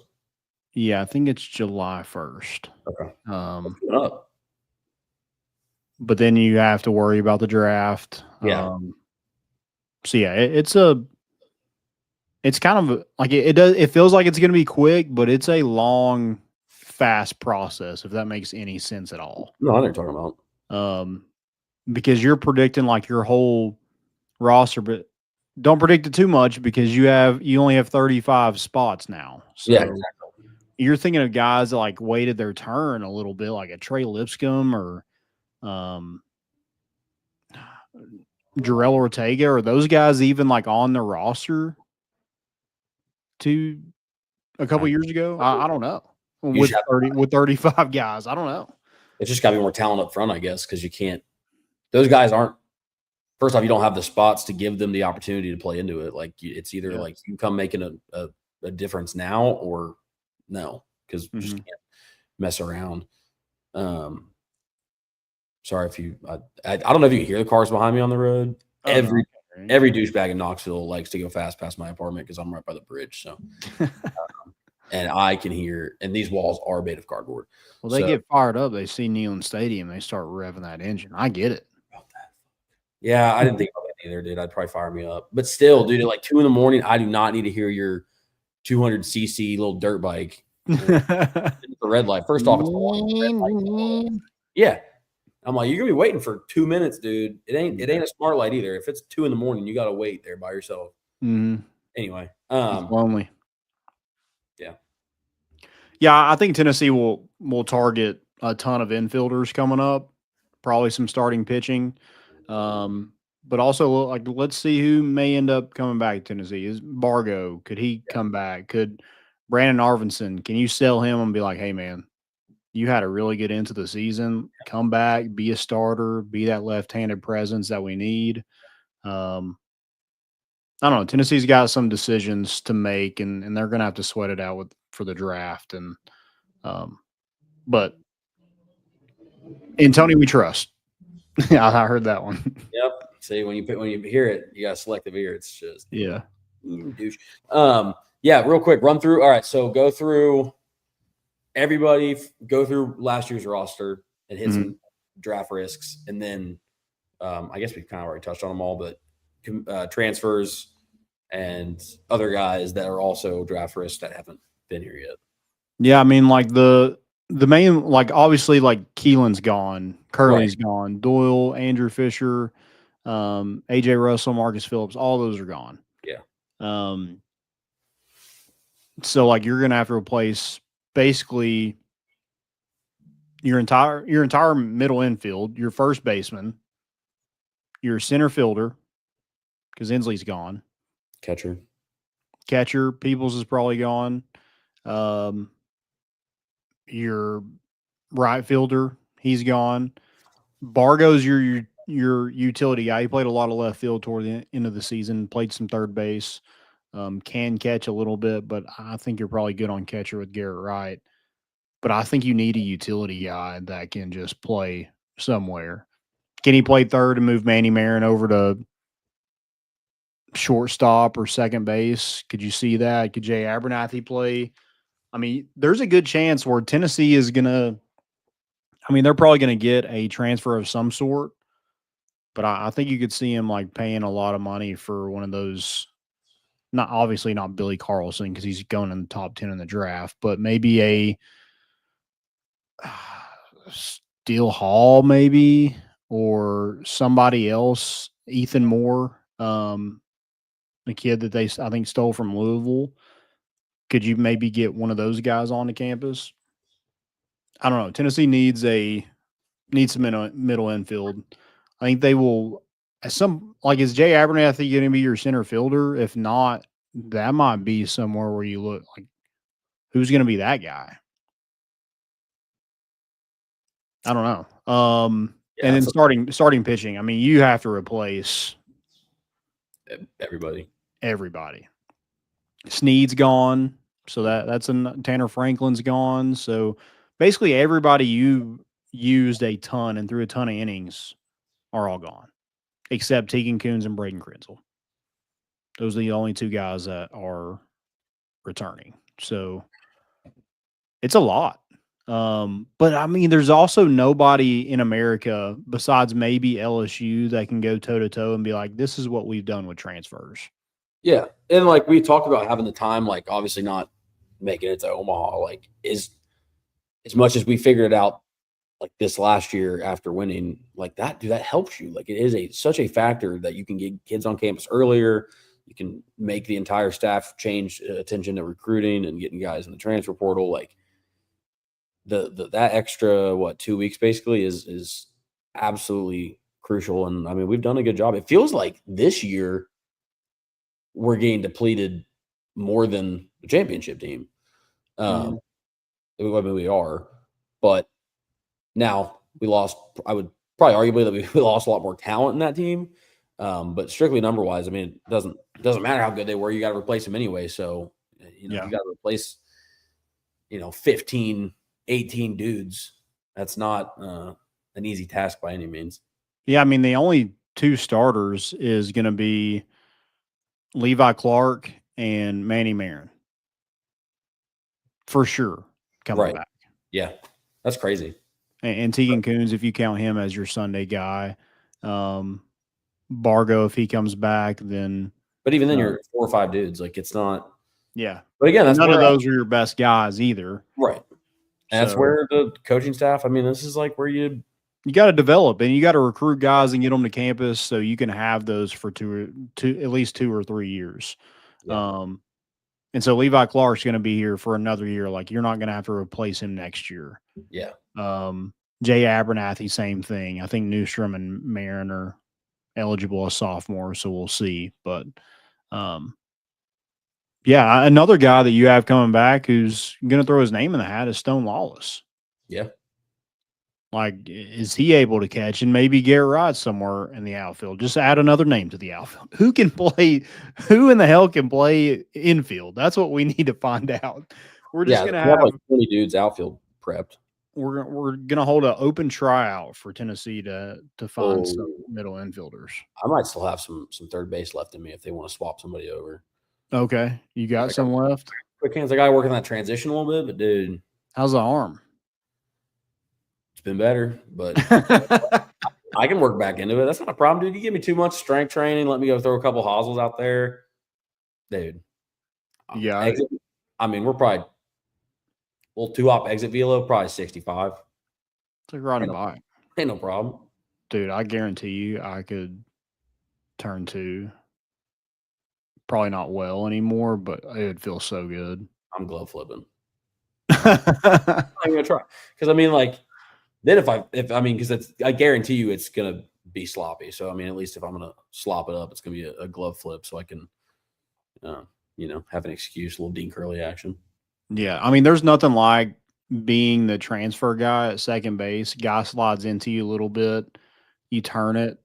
Yeah, I think it's July 1st. Okay. But then you have to worry about the draft. Yeah. So yeah, it's kind of like it feels like it's going to be quick, but it's a long, fast process, if that makes any sense at all. No, I know what you're talking about. Because you're predicting like your whole roster, but don't predict it too much because you only have 35 spots now. So yeah, exactly. You're thinking of guys that like waited their turn a little bit, like a Trey Lipscomb or Jarrell Ortega, or those guys even like on the roster to a couple years ago. I don't know. With 35 guys, I don't know. It's just got to be more talent up front, I guess, because you can't. Those guys aren't. First off, you don't have the spots to give them the opportunity to play into it. Like it's either like you come making a difference now or no, because you just can't mess around. Sorry if you. I don't know if you can hear the cars behind me on the road. Every douchebag in Knoxville likes to go fast past my apartment because I'm right by the bridge. So, and I can hear. And these walls are made of cardboard. Well, they get fired up. They see Neyland Stadium. They start revving that engine. I get it. Yeah, I didn't think about that either, dude. I'd probably fire me up. But still, dude, at like 2 a.m, I do not need to hear your 200cc little dirt bike. The red light. First off, it's the one. Yeah. I'm like, you're gonna be waiting for 2 minutes, dude. It ain't a smart light either. If it's 2 a.m, you gotta wait there by yourself. Anyway. It's lonely. Yeah. Yeah, I think Tennessee will target a ton of infielders coming up. Probably some starting pitching. But also, like, let's see who may end up coming back to Tennessee. Is Bargo? Could he come back? Could Brandon Arvinson? Can you sell him and be like, hey, man, you had a really good end to the season. Come back, be a starter, be that left-handed presence that we need. I don't know. Tennessee's got some decisions to make, and they're going to have to sweat it out for the draft. And but in Tony, we trust. Yeah, I heard that one. Yep. See, when you hear it, you got a selective ear. It's just douche. Yeah, real quick, run through. All right, so go through everybody. Go through last year's roster and hit some draft risks, and then I guess we've kind of already touched on them all, but transfers and other guys that are also draft risks that haven't been here yet. Yeah, I mean, like the main, like, obviously, like, Keelan's gone, Curley's gone, Doyle, Andrew Fisher, AJ Russell, Marcus Phillips, all those are gone. Yeah. So like you're gonna have to replace basically your entire middle infield, your first baseman, your center fielder, because Inslee's gone. Catcher, Peoples is probably gone. Your right fielder, he's gone. Bargo's your utility guy. He played a lot of left field toward the end of the season, played some third base, can catch a little bit, but I think you're probably good on catcher with Garrett Wright. But I think you need a utility guy that can just play somewhere. Can he play third and move Manny Marin over to shortstop or second base? Could you see that? Could Jay Abernathy play? I mean, there's a good chance where Tennessee is going to – I mean, they're probably going to get a transfer of some sort, but I think you could see him, like, paying a lot of money for one of those – obviously not Billy Carlson because he's going in the top 10 in the draft, but maybe a Steele Hall maybe, or somebody else, Ethan Moore, the kid that I think stole from Louisville. Could you maybe get one of those guys on the campus? I don't know. Tennessee needs some middle infield. I think they will. Is Jay Abernathy going to be your center fielder? If not, that might be somewhere where you look like who's going to be that guy. I don't know. And then starting pitching. I mean, you have to replace everybody. Snead's gone, so that's Tanner Franklin's gone. So basically, everybody you used a ton and threw a ton of innings are all gone, except Tegan Coons and Braden Krenzel. Those are the only two guys that are returning. So it's a lot. But I mean, there's also nobody in America besides maybe LSU that can go toe to toe and be like, this is what we've done with transfers. Yeah. And like we talked about having the time, like obviously not making it to Omaha, like is as much as we figured it out like this last year after winning, like that, dude, that helps you. Like it is such a factor that you can get kids on campus earlier. You can make the entire staff change attention to recruiting and getting guys in the transfer portal. Like that extra 2 weeks basically is absolutely crucial. And I mean, we've done a good job. It feels like this year we're getting depleted more than the championship team. I mean, we are, but now we lost. I would probably arguably that we lost a lot more talent in that team. But strictly number wise, I mean, it doesn't matter how good they were. You got to replace them anyway. So, you got to replace, 15, 18 dudes. That's not an easy task by any means. Yeah. I mean, the only two starters is going to be Levi Clark and Manny Marin for sure coming back. Yeah. That's crazy. And Tegan Coons, if you count him as your Sunday guy, Bargo, if he comes back, then. But even then, you're 4 or 5 dudes. Like it's not. Yeah. But again, that's none of those are your best guys either. Right. And that's where the coaching staff. I mean, this is like where you got to develop and you got to recruit guys and get them to campus so you can have those for at least 2 or 3 years. Yeah. And so Levi Clark's going to be here for another year. Like you're not going to have to replace him next year. Yeah. Jay Abernathy, same thing. I think Newstrom and Marin are eligible as sophomores, so we'll see. But yeah, another guy that you have coming back who's going to throw his name in the hat is Stone Lawless. Yeah. Like, is he able to catch? And maybe Garrett Wright somewhere in the outfield. Just add another name to the outfield. Who in the hell can play infield? That's what we need to find out. We're just going to have like 20 dudes outfield prepped. We're going to hold an open tryout for Tennessee to find some middle infielders. I might still have some third base left in me if they want to swap somebody over. Okay. You got some left? Quick hands. I got to work on that transition a little bit, but dude. How's the arm? It's been better, but I can work back into it. That's not a problem, dude. You give me too much strength training, let me go throw a couple hosels out there. Dude. Yeah. I mean, we're probably little 2-hop exit velo, probably 65. It's like riding a bike. Ain't no problem. Dude, I guarantee you I could turn 2. Probably not well anymore, but it would feel so good. I'm glove flipping. I'm gonna try. Because I mean, like, then because I guarantee you it's gonna be sloppy. So I mean, at least if I'm gonna slop it up, it's gonna be a glove flip so I can have an excuse, a little Dean Curley action. Yeah, I mean, there's nothing like being the transfer guy at second base. Guy slides into you a little bit, you turn it,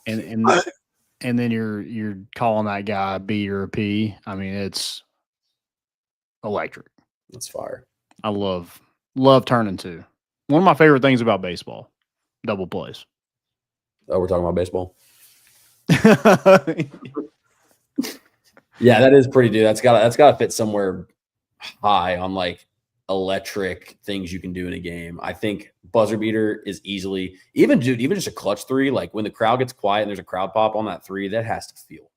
and then you're calling that guy B or a P. I mean, it's electric. That's fire. I love turning 2. One of my favorite things about baseball, double plays. Oh, we're talking about baseball. Yeah, that is pretty, dude. That's gotta fit somewhere high on like electric things you can do in a game. I think buzzer beater is easily even just a clutch 3. Like when the crowd gets quiet and there's a crowd pop on that 3, that has to feel.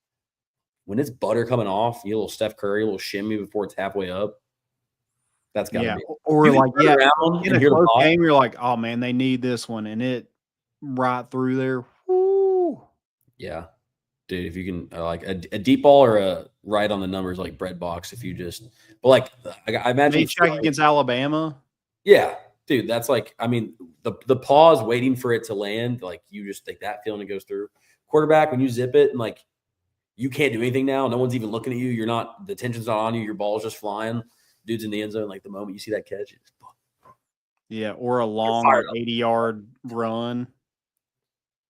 When it's butter coming off, you get a little Steph Curry, a little shimmy before it's halfway up. That's gotta be. Or like in a close game, you're like, oh man, they need this one, and it right through there. Woo. Yeah. Dude, if you can like a deep ball or a right on the numbers like bread box, if you just but like I imagine They check against Alabama. Yeah, dude, that's like I mean the pause waiting for it to land, like you just think that feeling it goes through. Quarterback when you zip it and like you can't do anything now, no one's even looking at you. You're not the tension's not on you. Your ball's just flying. Dude's in the end zone. Like the moment you see that catch, it's Yeah, or a long 80-yard run.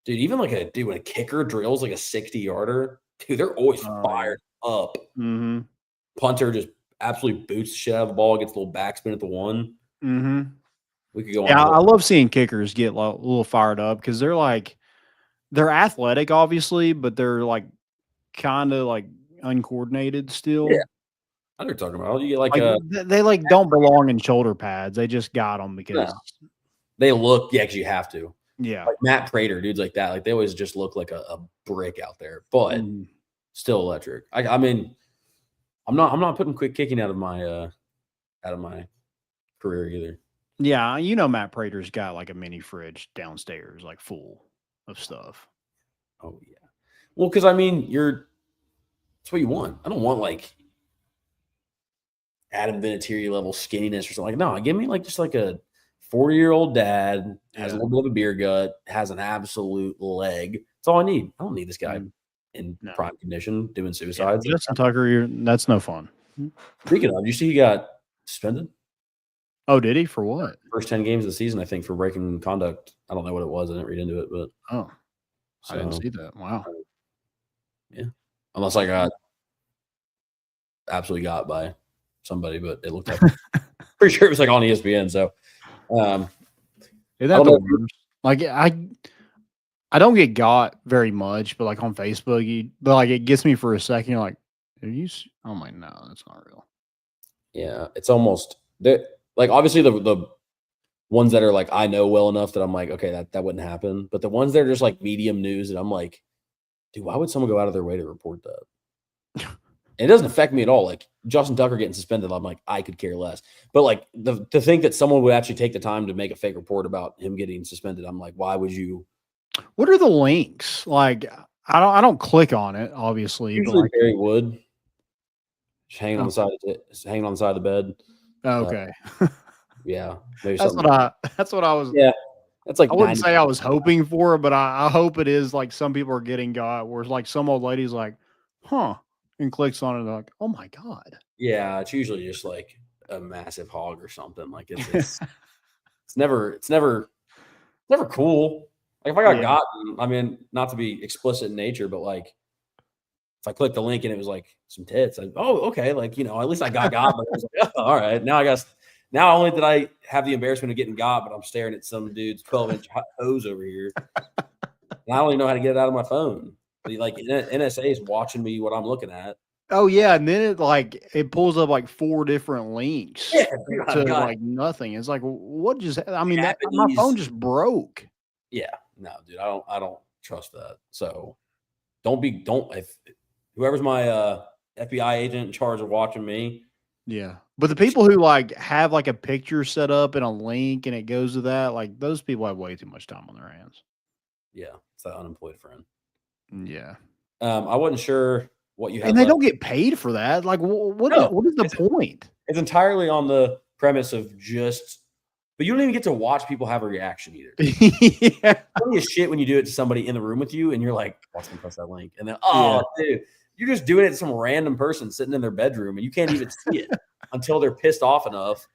dude, even like when a kicker drills like a 60-yarder, dude, they're always fired up. Mm-hmm. Punter just absolutely boots the shit out of the ball, gets a little backspin at the one. Mm-hmm. We could go on. Yeah, I love seeing kickers get a little fired up because they're athletic, obviously, but they're like kind of like uncoordinated still. Yeah. I know what you're talking about. You get like they like don't belong in shoulder pads. They just got them because they look, because you have to. Yeah. Like Matt Prater, dudes like that. Like they always just look like a brick out there, but still electric. I mean, I'm not putting quick kicking out of my career either. Yeah, Matt Prater's got like a mini fridge downstairs, like full of stuff. Oh yeah. Well, because I mean, that's what you want. I don't want like Adam Vinatieri level skinniness or something. Like, no, give me like just like a 40-year-old dad, has a little bit of a beer gut, has an absolute leg. That's all I need. I don't need this guy in prime condition doing suicides. Yeah, Justin Tucker, that's no fun. Speaking of, you see he got suspended? Oh, did he? For what? First 10 games of the season, I think, for breaking conduct. I don't know what it was. I didn't read into it, but I didn't see that. Wow. Yeah. Unless I got absolutely got by somebody, but it looked like pretty sure it was like on ESPN. So is that the worst? Like I don't get got very much, but like on Facebook, but like it gets me for a second. You're like, I'm like, no, that's not real. Yeah, it's almost like obviously the ones that are like I know well enough that I'm like, okay, that wouldn't happen. But the ones that are just like medium news, and I'm like, dude, why would someone go out of their way to report that? And it doesn't affect me at all. Like Justin Tucker getting suspended, I'm like, I could care less. But like to think that someone would actually take the time to make a fake report about him getting suspended, I'm like, why would you? What are the links? Like I don't click on it, obviously. Usually but like, Barry Wood, just hanging on the side of the bed. Okay. Yeah, maybe that's what I was. Yeah, that's like I wouldn't say I was hoping for, but I hope it is like some people are getting got where it's like some old lady's like, huh, and clicks on it and they're like, oh my God. Yeah, it's usually just like a massive hog or something. Like it's never cool. Like if I got gotten, I mean, not to be explicit in nature, but like if I clicked the link and it was like some tits, okay, like at least I got but I was like, all right, now only did I have the embarrassment of getting got, but I'm staring at some dude's 12-inch hose over here. And I don't even know how to get it out of my phone. Like NSA is watching me what I'm looking at. Oh yeah, and then it pulls up like 4 different links to like nothing. It's like what just? I mean, my phone just broke. Yeah, no, dude, I don't trust that. So if whoever's my FBI agent in charge of watching me. Yeah, but the people who like have like a picture set up and a link and it goes to that, like those people have way too much time on their hands. Yeah, it's that unemployed friend. Yeah, I wasn't sure what you had. And they don't get paid for that. Like, what is the point? It's entirely on the premise of but you don't even get to watch people have a reaction either. Yeah, plenty of shit when you do it to somebody in the room with you, and you're like, watch them press that link, and then dude. You're just doing it to some random person sitting in their bedroom, and you can't even see it until they're pissed off enough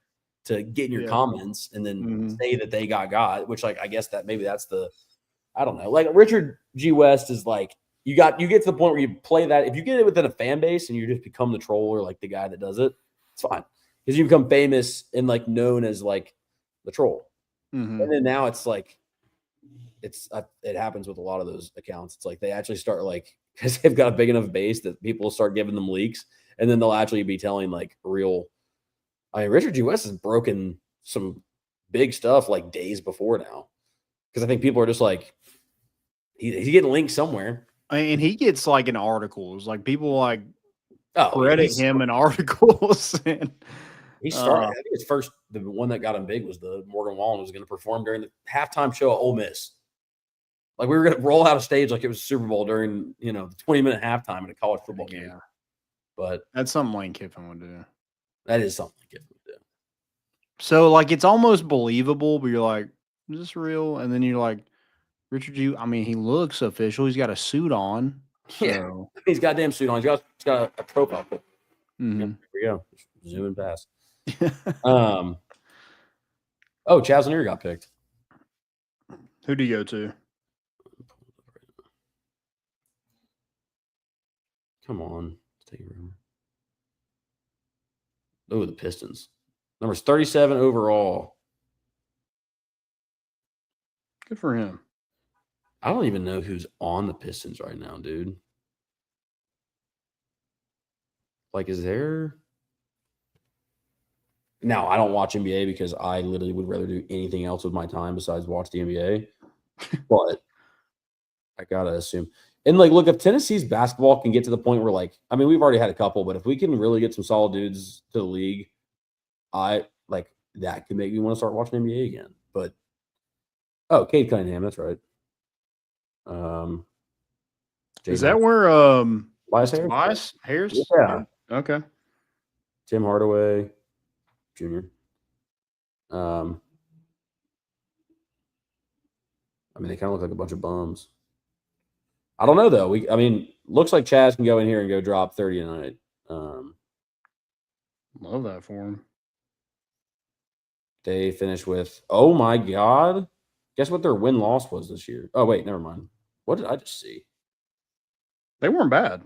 to get in your comments and then say that they got, which like I guess that maybe that's I don't know. Like Richard G. West is like you get to the point where you play that. If you get it within a fan base and you just become the troll or like the guy that does it, it's fine because you become famous and like known as like the troll. And then now it's like it happens with a lot of those accounts. It's like they actually start like. Because they've got a big enough base that people will start giving them leaks, and then they'll actually be telling like real. I mean, Richard G. West has broken some big stuff like days before now, because I think people are just like he's getting linked somewhere, and he gets like in articles, like people like credit him in articles. And he started. I think the one that got him big was the Morgan Wallen was going to perform during the halftime show at Ole Miss. Like we were gonna roll out a stage like it was Super Bowl during the 20-minute halftime in a college football game. Yeah. But That's something Lane Kiffin would do. that is something Kiffin would do. So like it's almost believable, but you're like, is this real? And then you're like, Richard, he looks official. He's got a suit on. So. Yeah, he's got a damn suit on. He's got a profile pic. Mm-hmm. Here we go. Just zooming past. Chaz Lanier got picked. Who do you go to? Come on. Take it. Oh, the Pistons. Numbers 37 overall. Good for him. I don't even know who's on the Pistons right now, dude. Like, is there? Now, I don't watch NBA because I literally would rather do anything else with my time besides watch the NBA. But I gotta assume. And like, look, if Tennessee's basketball can get to the point where, like, I mean, we've already had a couple, but if we can really get some solid dudes to the league, that could make me want to start watching NBA again. But Cade Cunningham, that's right. Is that where Tobias Harris? Yeah. Okay. Tim Hardaway Jr. They kind of look like a bunch of bums. I don't know though. Looks like Chaz can go in here and go drop 30 tonight. Love that for him. They finished with, oh my God. Guess what their win-loss was this year? Oh, wait, never mind. What did I just see? They weren't bad.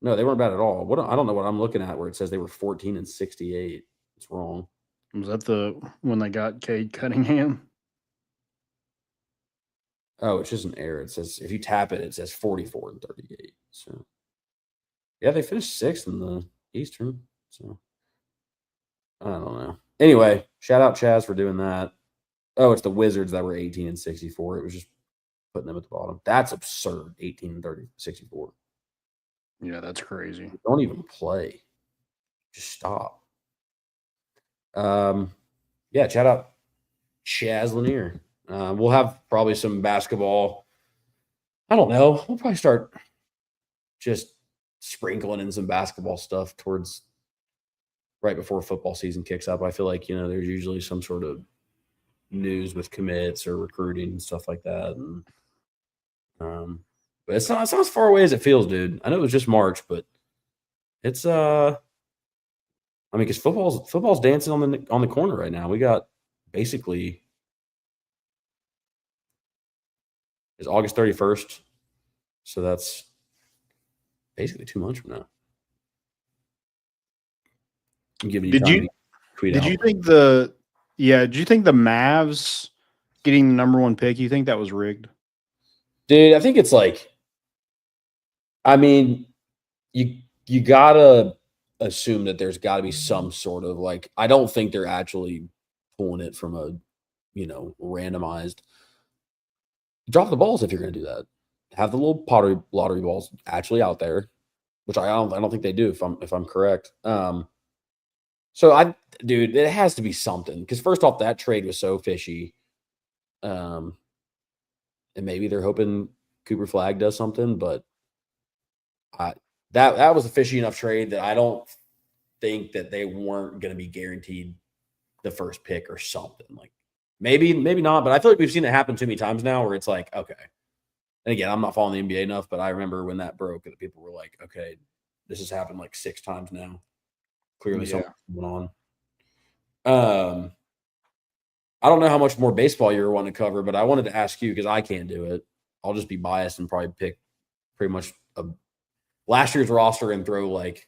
No, they weren't bad at all. I don't know what I'm looking at where it says they were 14-68. It's wrong. Was that when they got Cade Cunningham? Oh, it's just an error. It says, if you tap it, it says 44-38. So, yeah, they finished 6th in the Eastern. So, I don't know. Anyway, shout out Chaz for doing that. Oh, it's the Wizards that were 18-64. It was just putting them at the bottom. That's absurd. 18-64. Yeah, that's crazy. Don't even play. Just stop. Yeah, shout out Chaz Lanier. We'll have probably some basketball. I don't know. We'll probably start just sprinkling in some basketball stuff towards right before football season kicks up. I feel like, there's usually some sort of news with commits or recruiting and stuff like that. And, but it's not as far away as it feels, dude. I know it was just March, but it's because football's dancing on the corner right now. We got basically it's August 31st, so that's basically 2 months from now. I'm giving you time to tweet out. Did you think the Mavs getting the number 1 pick, you think that was rigged? Dude, I think it's like, you gotta assume that there's got to be some sort of like, I don't think they're actually pulling it from a, randomized. Drop the balls if you're going to do that. Have the little lottery balls actually out there, which I don't think they do if I'm correct. So dude, it has to be something because first off, that trade was so fishy. And maybe they're hoping Cooper Flagg does something, but that was a fishy enough trade that I don't think that they weren't going to be guaranteed the first pick or something. Like maybe not, but I feel like we've seen it happen too many times now where it's like, okay. And again, I'm not following the NBA enough, but I remember when that broke and people were like, okay, this has happened like 6 times now. Clearly something's going on. I don't know how much more baseball you want to cover, but I wanted to ask you because I can't do it. I'll just be biased and probably pick pretty much last year's roster and throw like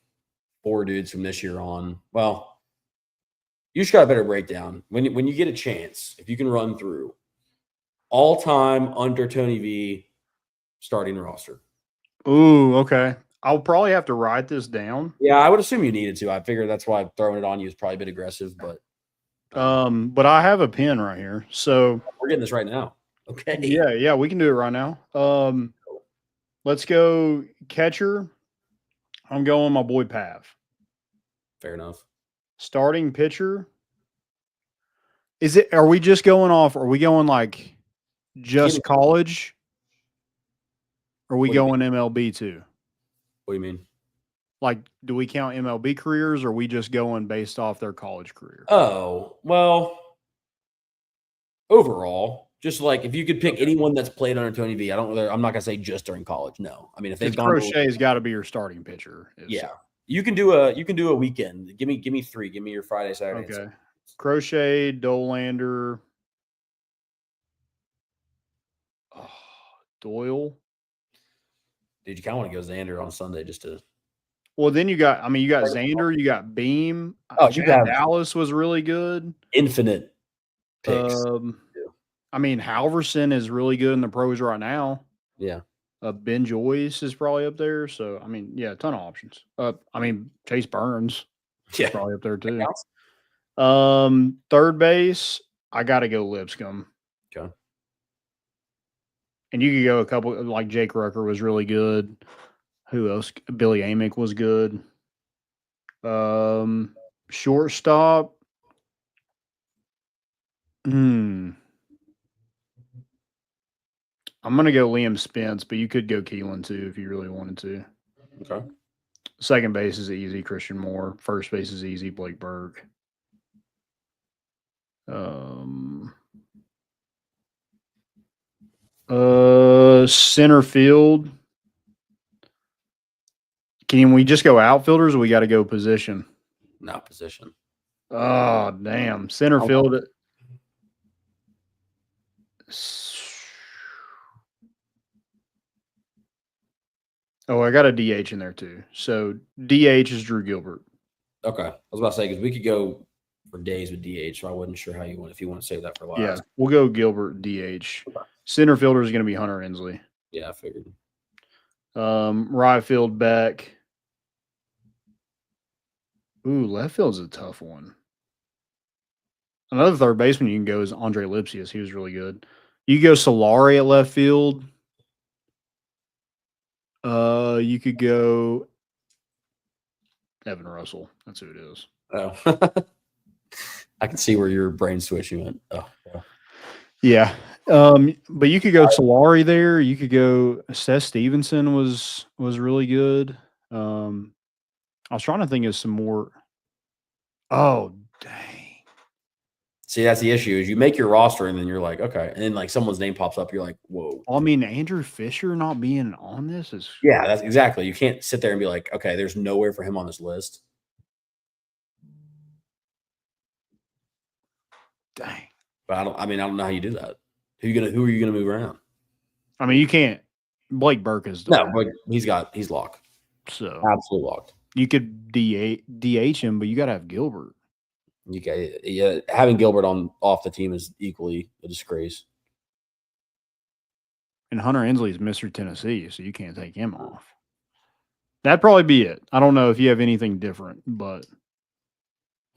4 dudes from this year on. Well, you just got a better breakdown. When you get a chance, if you can run through all-time under Tony V starting roster. Ooh, okay. I'll probably have to write this down. Yeah, I would assume you needed to. I figure that's why throwing it on you is probably a bit aggressive, but I have a pen right here. So we're getting this right now. Okay. Yeah, we can do it right now. Let's go catcher. I'm going my boy Pav. Fair enough. Starting pitcher. Are we just going off? Are we going like just college? Are we What do you going MLB too? What do you mean? Like, do we count MLB careers, or are we just going based off their college career? Oh, well, overall, just like if you could pick anyone that's played under Tony V, I'm not gonna say just during college. No, I mean if they've Because gone Crochet's got to be your starting pitcher. yeah, you can do a weekend. Give me 3. Give me your Friday, Saturday. Okay. Sunday. Crochet, Dolander, Doyle. Dude, you kind of want to go Xander on Sunday just to. Well, then you got Xander, you got Beam. Oh, you got Dallas was really good. Infinite picks. I mean, Halverson is really good in the pros right now. Yeah. Ben Joyce is probably up there. So, I mean, yeah, a ton of options. I mean, Chase Burns is probably up there too. Third base, I got to go Lipscomb. Okay. And you could go a couple, like Jake Rucker was really good. Who else? Billy Amick was good. Shortstop. I'm going to go Liam Spence, but you could go Keelan too if you really wanted to. Okay. Second base is easy, Christian Moore. First base is easy, Blake Burke. Center field. Can we just go outfielders, or we got to go position? Not position. Oh, damn. Center field. Oh, I got a DH in there too. So DH is Drew Gilbert. Okay. I was about to say, because we could go for days with DH, so I wasn't sure if you want to save that for last. Yeah, we'll go Gilbert DH. Okay. Center fielder is going to be Hunter Inslee. Yeah, I figured. Right field Beck. Ooh, left field's a tough one. Another third baseman you can go is Andre Lipsius. He was really good. You go Solari at left field. You could go Evan Russell. That's who it is. Oh. I can see where your brain switching went. Oh, yeah. But you could go Solari there. You could go Seth Stevenson was really good. I was trying to think of some more. Oh, dang. See, that's the issue is you make your roster and then you're like, okay. And then like someone's name pops up. You're like, whoa. I mean, Andrew Fisher not being on this is. Yeah, that's exactly. You can't sit there and be like, okay, there's nowhere for him on this list. Dang. But I don't know how you do that. Who are you gonna move around? I mean, you can't. Blake Burke is no, but he's locked. So absolutely locked. You could DH him, but you got to have Gilbert. Having Gilbert off the team is equally a disgrace. And Hunter Inslee is Mr. Tennessee, so you can't take him off. That'd probably be it. I don't know if you have anything different, but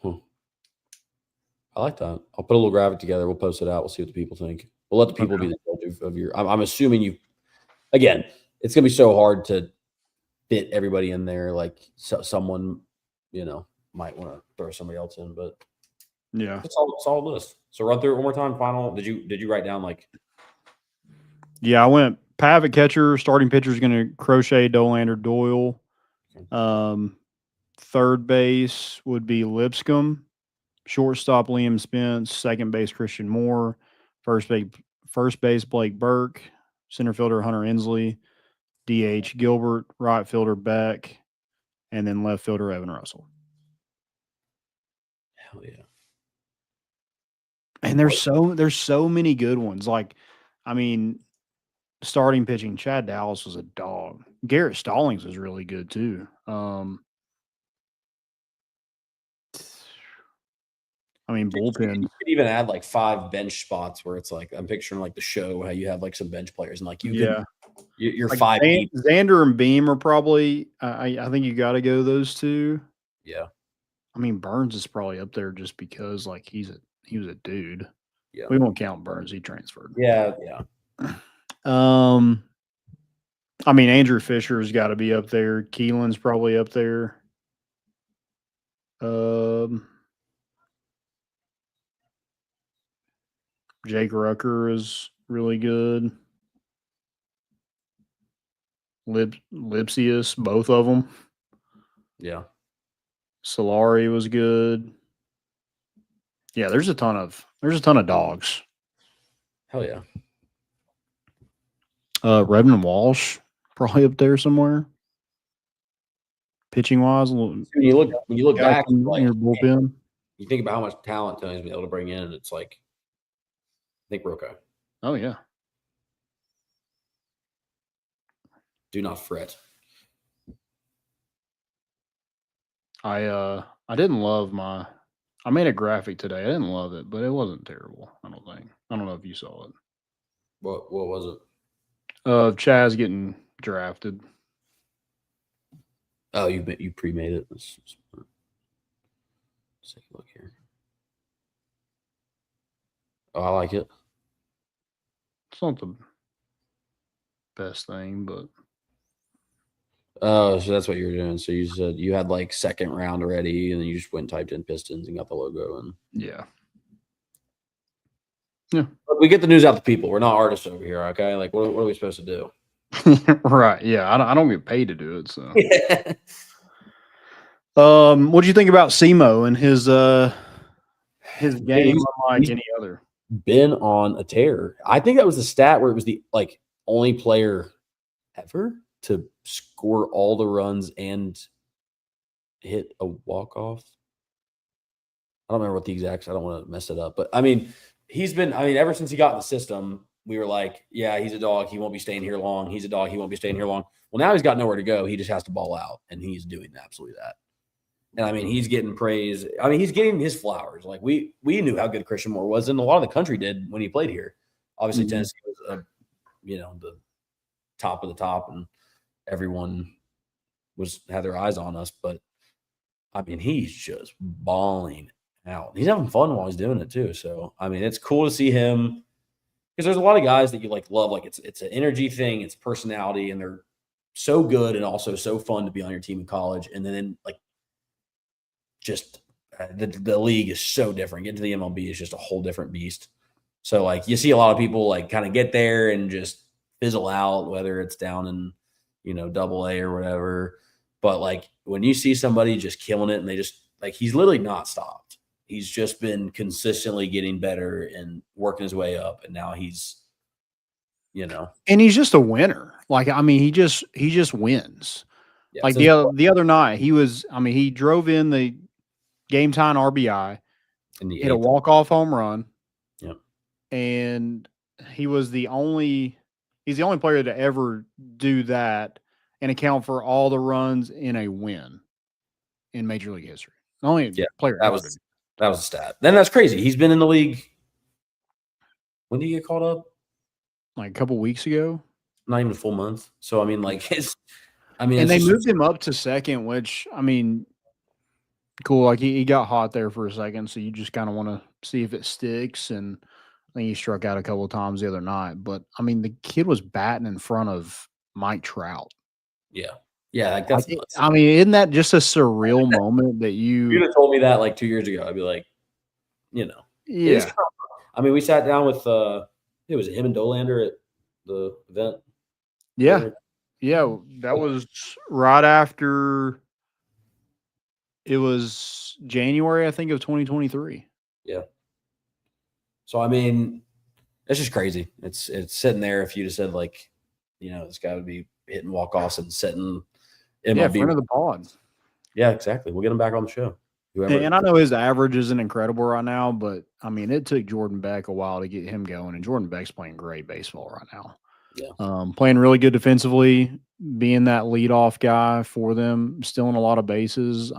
I like that. I'll put a little graphic together. We'll post it out. We'll see what the people think. We'll let the people be the judge of your. I'm assuming you. Again, it's gonna be so hard to fit everybody in there. Like someone, might want to throw somebody else in, but yeah, it's a solid list. So run through it one more time. Final. Did you write down like? Yeah, I went Pavitt catcher. Starting pitcher is going to Crochet, Dolander, Doyle. Third base would be Lipscomb. Shortstop Liam Spence. Second base Christian Moore. First base Blake Burke. Center fielder Hunter Inslee. DH Gilbert. Right fielder Beck. And then left fielder Evan Russell. Hell yeah. And there's so many good ones. Like, I mean, starting pitching, Chad Dallas was a dog. Garrett Stallings was really good too. I mean, bullpen. You could even add like 5 bench spots where it's like I'm picturing like the show how you have like some bench players and like you're like 5 people. Xander and Beam are probably. I think you got to go those two. Yeah. I mean, Burns is probably up there just because like he was a dude. Yeah. We won't count Burns. He transferred. Yeah. I mean, Andrew Fisher's got to be up there. Keelan's probably up there. Jake Rucker is really good. Lipsius, both of them. Yeah. Solari was good. Yeah, there's a ton of dogs. Hell yeah. Revnan Walsh probably up there somewhere. Pitching wise, When you look back, like, your bullpen. You think about how much talent Tony's been able to bring in, and it's like, I think we're okay. Oh yeah. Do not fret. I didn't love I made a graphic today. I didn't love it, but it wasn't terrible. I don't think. I don't know if you saw it. What was it? Chaz getting drafted. Oh, you pre-made it. Let's take a look here. Oh, I like it. It's not the best thing, but oh, so that's what you were doing. So you said you had like second round already, and then you just went and typed in Pistons and got the logo. And yeah. But we get the news out to people. We're not artists over here, okay? Like, what are we supposed to do? Right. Yeah. I don't get paid to do it. So. Yeah. What do you think about Simo and his game unlike any other? Been on a tear. I think that was the stat where it was the only player ever to score all the runs and hit a walk-off. I don't remember what the exact. I don't want to mess it up, but I mean, he's been. I mean, ever since he got in the system, we were like, yeah, he's a dog. He won't be staying here long. He's a dog. He won't be staying here long. Well, now he's got nowhere to go. He just has to ball out, and he's doing absolutely that. And I mean, he's getting praise. I mean, he's getting his flowers. Like we knew how good Christian Moore was, and a lot of the country did when he played here. Obviously, Tennessee was, the top of the top, and everyone had their eyes on us. But I mean, he's just balling out. He's having fun while he's doing it too. So I mean, it's cool to see him because there's a lot of guys that you love. Like it's an energy thing, it's personality, and they're so good and also so fun to be on your team in college. And then just the league is so different. Getting to the MLB is just a whole different beast. So you see a lot of people kind of get there and just fizzle out, whether it's down in AA or whatever. But when you see somebody just killing it and they just he's literally not stopped. He's just been consistently getting better and working his way up, and now he's and he's just a winner. He just wins. Yeah, the other night he drove in the game time RBI, hit a walk-off home run. Yep. And he's the only player to ever do that and account for all the runs in a win in Major League history. Only player that was a stat. Then that's crazy. He's been in the league. When did he get called up? A couple weeks ago. Not even a full month. So I mean, and they moved him up to second, which cool. He got hot there for a second, so you just kind of want to see if it sticks. And I think he struck out a couple of times the other night. But the kid was batting in front of Mike Trout. Yeah, that's. Isn't that just a surreal moment that you'd have told me that 2 years ago? I'd be like, yeah. We sat down with it was him and Dolander at the event. Yeah, that was right after. It was January, I think, of 2023. Yeah. So it's just crazy. It's sitting there. If you just said this guy would be hitting walk-offs and setting MLB in front of the pod. Yeah, exactly. We'll get him back on the show. And I know his average isn't incredible right now, but it took Jordan Beck a while to get him going, and Jordan Beck's playing great baseball right now. Yeah. Playing really good defensively, being that leadoff guy for them, stealing a lot of bases.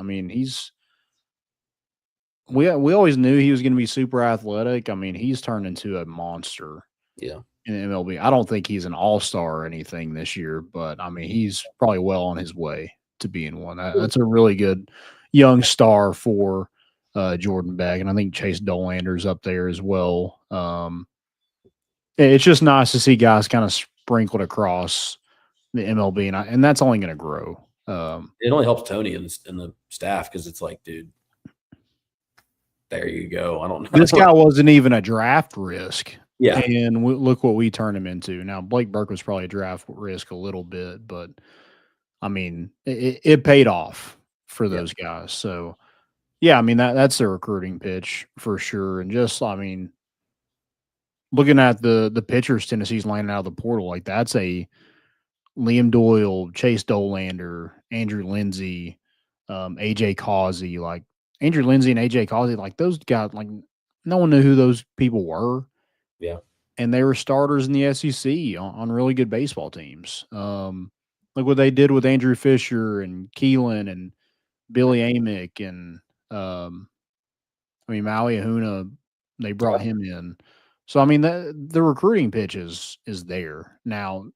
We always knew he was going to be super athletic. He's turned into a monster. Yeah. In MLB. I don't think he's an all-star or anything this year, but he's probably well on his way to being one. That's a really good young star for Jordan Beck, and I think Chase Dolander's up there as well. It's just nice to see guys kind of sprinkled across the MLB, and that's only going to grow. It only helps Tony and the staff because it's dude, there you go. I don't know. This guy wasn't even a draft risk Yeah. And look what we turned him into. Now, Blake Burke was probably a draft risk a little bit, but I mean, it paid off for those guys. So, yeah, I mean, that's a recruiting pitch for sure. And just, I mean, looking at the pitchers Tennessee's landing out of the portal, like that's a Liam Doyle, Chase Dolander, Andrew Lindsay, AJ Causey. Like Andrew Lindsay and AJ Causey, like those guys, like no one knew who those people were. Yeah. And they were starters in the SEC on really good baseball teams. Look what they did with Andrew Fisher and Keelan and Billy Amick and Maui Ahuna, they brought him in. So I mean the recruiting pitch is there. Now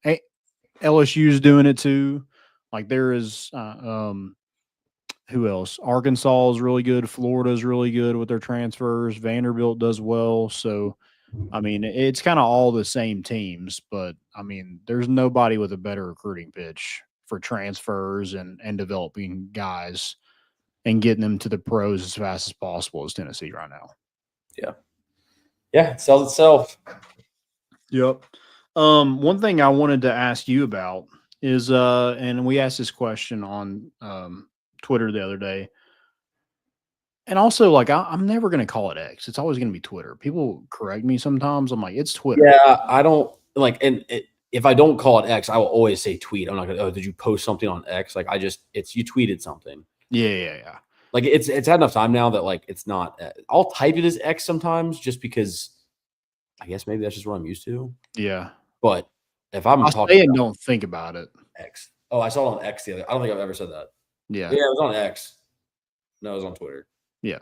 LSU's doing it too. Like there is who else? Arkansas is really good. Florida is really good with their transfers. Vanderbilt does well. So I mean, it's kind of all the same teams, but I mean, there's nobody with a better recruiting pitch for transfers and developing guys and getting them to the pros as fast as possible as Tennessee right now. Yeah. Yeah, it sells itself. Yep. One thing I wanted to ask you about is, and we asked this question on Twitter the other day. And also, like, I'm never going to call it X. It's always going to be Twitter. People correct me sometimes. I'm like, it's Twitter. Yeah, I don't like, and if I don't call it X, I will always say tweet. I'm not going to, did you post something on X? Like, you tweeted something. Yeah. Like, it's had enough time now that, like, it's not, I'll type it as X sometimes just because I guess maybe that's just what I'm used to. Yeah. But if I'm talking about don't think about it. X. Oh, I saw it on X the other. I don't think I've ever said that. Yeah. Yeah, it was on X. No, it was on Twitter. Yeah.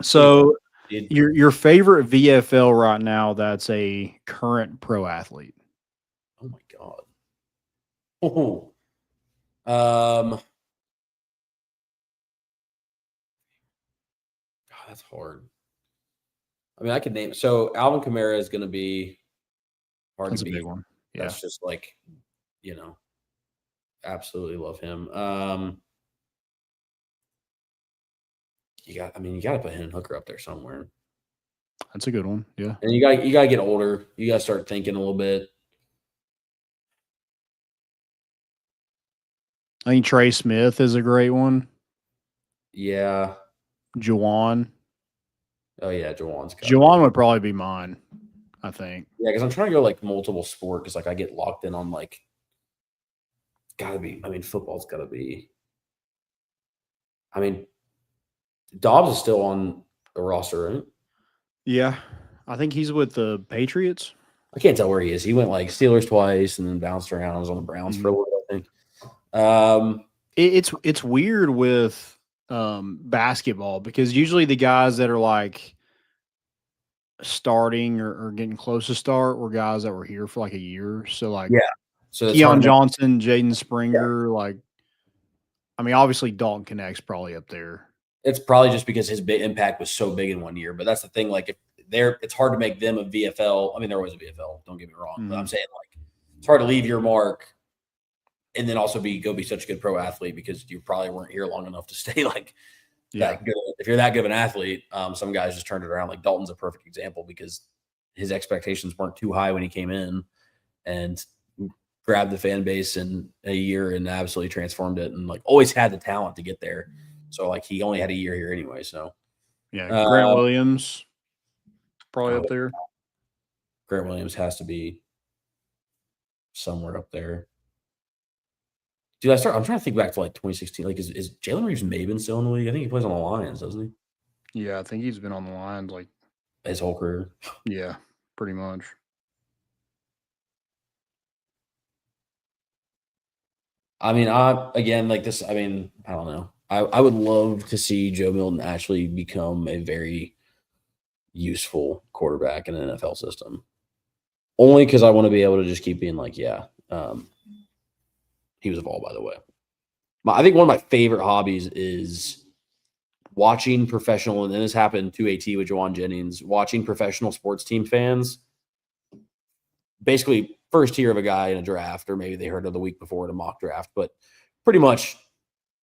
So your favorite VFL right now that's a current pro athlete? Oh my God. Oh. God, that's hard. I mean, I could name so Alvin Kamara is going to be hard that's to beat. That's a big one. Yeah. That's just like, absolutely love him. You got to put Hendon Hooker up there somewhere. That's a good one. Yeah. And you got to get older. You got to start thinking a little bit. I think Trey Smith is a great one. Yeah. Juwan. Oh yeah, Juwan's. Juwan would probably be mine, I think. Yeah, because I'm trying to go like multiple sport because like I get locked in on like. Gotta be. I mean, football's gotta be. I mean, Dobbs is still on the roster, right? Yeah. I think he's with the Patriots. I can't tell where he is. He went like Steelers twice and then bounced around. I was on the Browns for a little bit, I think. It's weird with basketball because usually the guys that are like starting or getting close to start were guys that were here for like a year. So like so Keon Johnson, Jaden Springer, like I mean, obviously Dalton Connect's probably up there. It's probably just because his big impact was so big in 1 year. But that's the thing. Like, it's hard to make them a VFL. I mean, there was a VFL. Don't get me wrong. But I'm saying, like, it's hard to leave your mark and then also go be such a good pro athlete because you probably weren't here long enough to stay, like, that good. If you're that good of an athlete, some guys just turned it around. Like, Dalton's a perfect example because his expectations weren't too high when he came in and grabbed the fan base in a year and absolutely transformed it and, like, always had the talent to get there. So, like, he only had a year here anyway. So, yeah, Grant Williams probably up there. Grant Williams has to be somewhere up there. Dude, I'm trying to think back to, like, 2016. Like, is Jalen Reeves-Maben still in the league? I think he plays on the Lions, doesn't he? Yeah, I think he's been on the Lions, like, his whole career. Yeah, pretty much. I mean, I don't know. I would love to see Joe Milton actually become a very useful quarterback in an NFL system. Only because I want to be able to just keep being like, he was a ball, by the way. I think one of my favorite hobbies is watching professional, and then this happened 2AT with Juwan Jennings, watching professional sports team fans basically first hear of a guy in a draft, or maybe they heard of the week before in a mock draft, but pretty much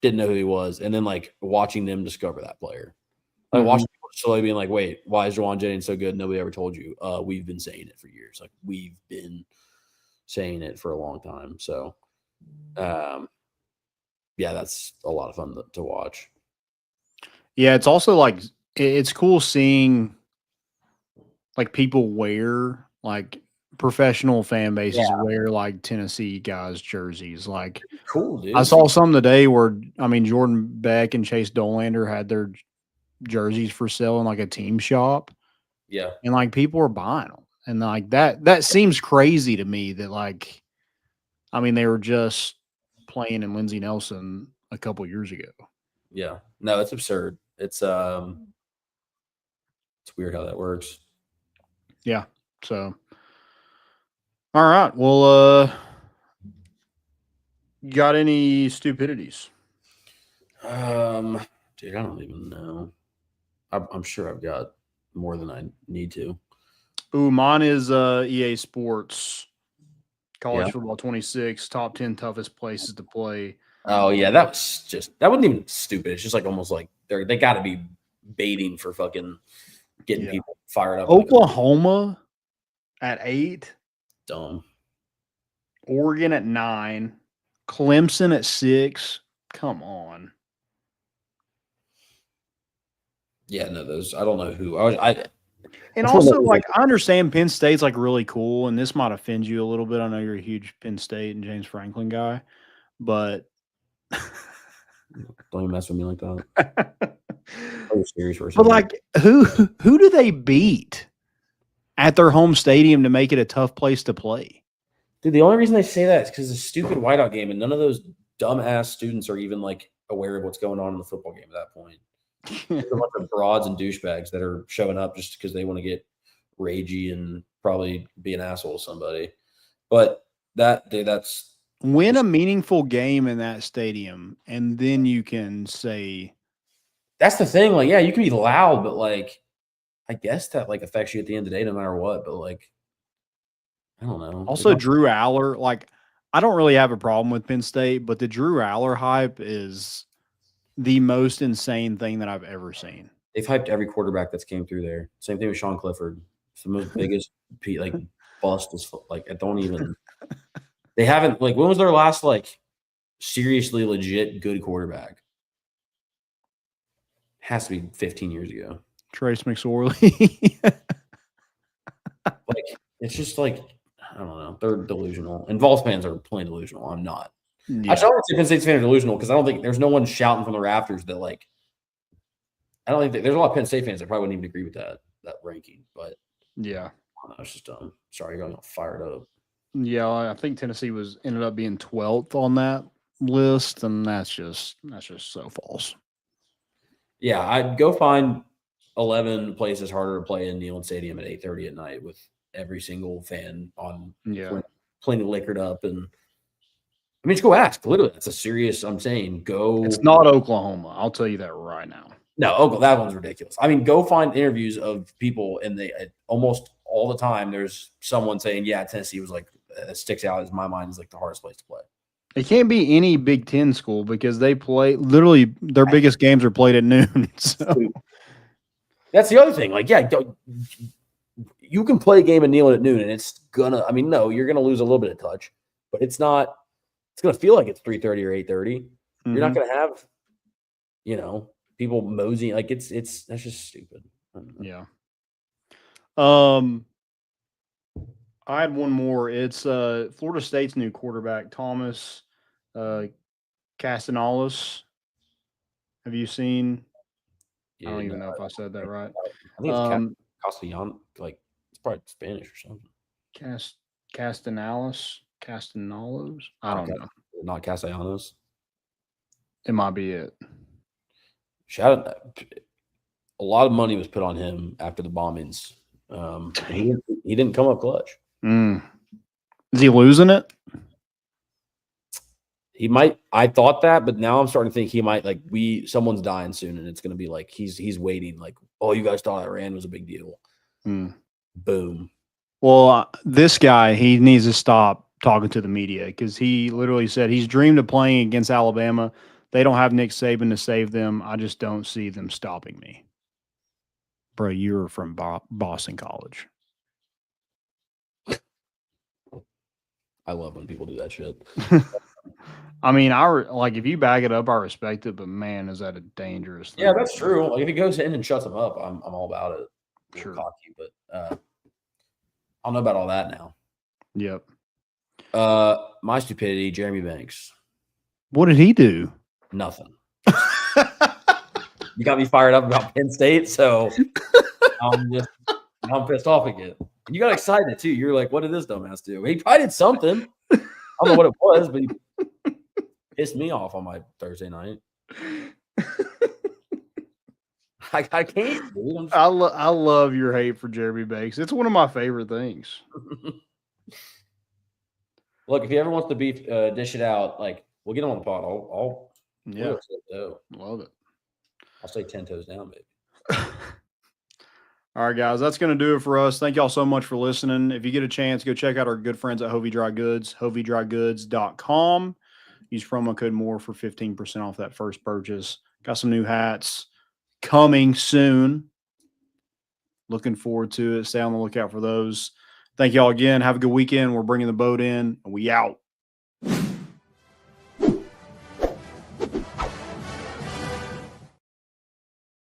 didn't know who he was. And then like watching them discover that player, like watching people slowly being like, wait, why is Juwan Jennings so good? Nobody ever told you. We've been saying it for years. Like, we've been saying it for a long time. So, yeah, that's a lot of fun to watch. Yeah, it's also like it's cool seeing like people wear like professional fan bases wear like Tennessee guys jerseys. Like, cool, dude. I saw some today where Jordan Beck and Chase Dolander had their jerseys for sale in like a team shop. Yeah, and like people are buying them, and like that seems crazy to me. That like, I mean, they were just playing in Lindsey Nelson a couple years ago. Yeah, no, it's absurd. It's weird how that works. Yeah. So, all right. Well, you got any stupidities? Dude, I don't even know. I'm sure I've got more than I need to. Ooh, mine is EA Sports College Football 26, top 10 toughest places to play. Oh yeah, that wasn't even stupid. It's just like almost like they got to be baiting for fucking getting people fired up. Oklahoma at 8, dumb. Oregon at 9, Clemson at 6. Come on. Yeah, no, those I don't know who. And also, like, I understand Penn State's like really cool, and this might offend you a little bit. I know you're a huge Penn State and James Franklin guy, but don't even mess with me like that. Serious but like, who do they beat at their home stadium to make it a tough place to play? Dude, the only reason they say that is because it's a stupid whiteout game, and none of those dumbass students are even like aware of what's going on in the football game at that point. There's a bunch of broads and douchebags that are showing up just because they want to get ragey and probably be an asshole to somebody. But that's win a meaningful game in that stadium, and then you can say that's the thing. Like, yeah, you can be loud, but like, I guess that like affects you at the end of the day, no matter what. But like, I don't know. Also, Drew Aller, like, I don't really have a problem with Penn State, but the Drew Aller hype is the most insane thing that I've ever seen. They've hyped every quarterback that's came through there. Same thing with Sean Clifford. It's the most biggest like bust is like I don't even. They haven't like when was their last like seriously legit good quarterback? Has to be 15 years ago. Trace McSorley. Like it's just like I don't know. They're delusional, and Vols fans are plain delusional. I'm not. Yeah. I don't say Penn State's fans are delusional because I don't think there's no one shouting from the rafters that like. I don't think there's a lot of Penn State fans that probably wouldn't even agree with that ranking, but yeah, I don't know, it's just dumb. Sorry, going all fired up. Yeah, I think Tennessee ended up being 12th on that list, and that's just so false. Yeah, I'd go find 11 places harder to play in Neyland Stadium at 8:30 at night with every single fan on plenty liquored up and. I mean, just go ask. Literally, that's a serious. I'm saying go. It's not Oklahoma. I'll tell you that right now. No, that one's ridiculous. I mean, go find interviews of people, and they almost all the time there's someone saying, "Yeah, Tennessee was like sticks out as my mind is like the hardest place to play." It can't be any Big Ten school because they play literally their biggest games are played at noon. So. That's the other thing. Like, yeah, you can play a game in Neyland at noon, and it's gonna. I mean, no, you're gonna lose a little bit of touch, but it's not. It's going to feel like it's 3:30 or 8:30. Mm-hmm. You're not going to have, people moseying. Like that's just stupid. Yeah. I had one more. It's Florida State's new quarterback, Thomas Castellanos. Have you seen? Yeah, I don't even know if I said that right. I think it's Castellanos. Like it's probably Spanish or something. Castellanos. I don't know. Not Castellanos. It might be it. Shout out. A lot of money was put on him after the bombings. He didn't come up clutch. Is he losing it? He might. I thought that, but now I'm starting to think he might. Like someone's dying soon, and it's going to be like he's waiting. Like, oh, you guys thought Iran was a big deal. Boom. Well, this guy, he needs to stop talking to the media because he literally said he's dreamed of playing against Alabama. They don't have Nick Saban to save them. I just don't see them stopping me. Bro, you were from Boston College. I love when people do that shit. I mean, like if you back it up, I respect it, but man, is that a dangerous thing? Yeah, that's true. Like if he goes in and shuts him up, I'm all about it. Sure. Cocky, but I don't know about all that now. Yep. My stupidity, Jeremy Banks. What did he do? Nothing. You got me fired up about Penn State, so I'm pissed off again. You got excited too. You're like, what did this dumbass do? He probably did something. I don't know what it was, but he pissed me off on my Thursday night. I can't, dude. I love your hate for Jeremy Banks. It's one of my favorite things. Look, if he ever wants to dish it out, like we'll get him on the pod. Love it. I'll say 10 toes down, baby. All right, guys, that's going to do it for us. Thank y'all so much for listening. If you get a chance, go check out our good friends at Hovey Dry Goods, hoveydrygoods.com. Use promo code MORE for 15% off that first purchase. Got some new hats coming soon. Looking forward to it. Stay on the lookout for those. Thank y'all again. Have a good weekend. We're bringing the boat in, and we out.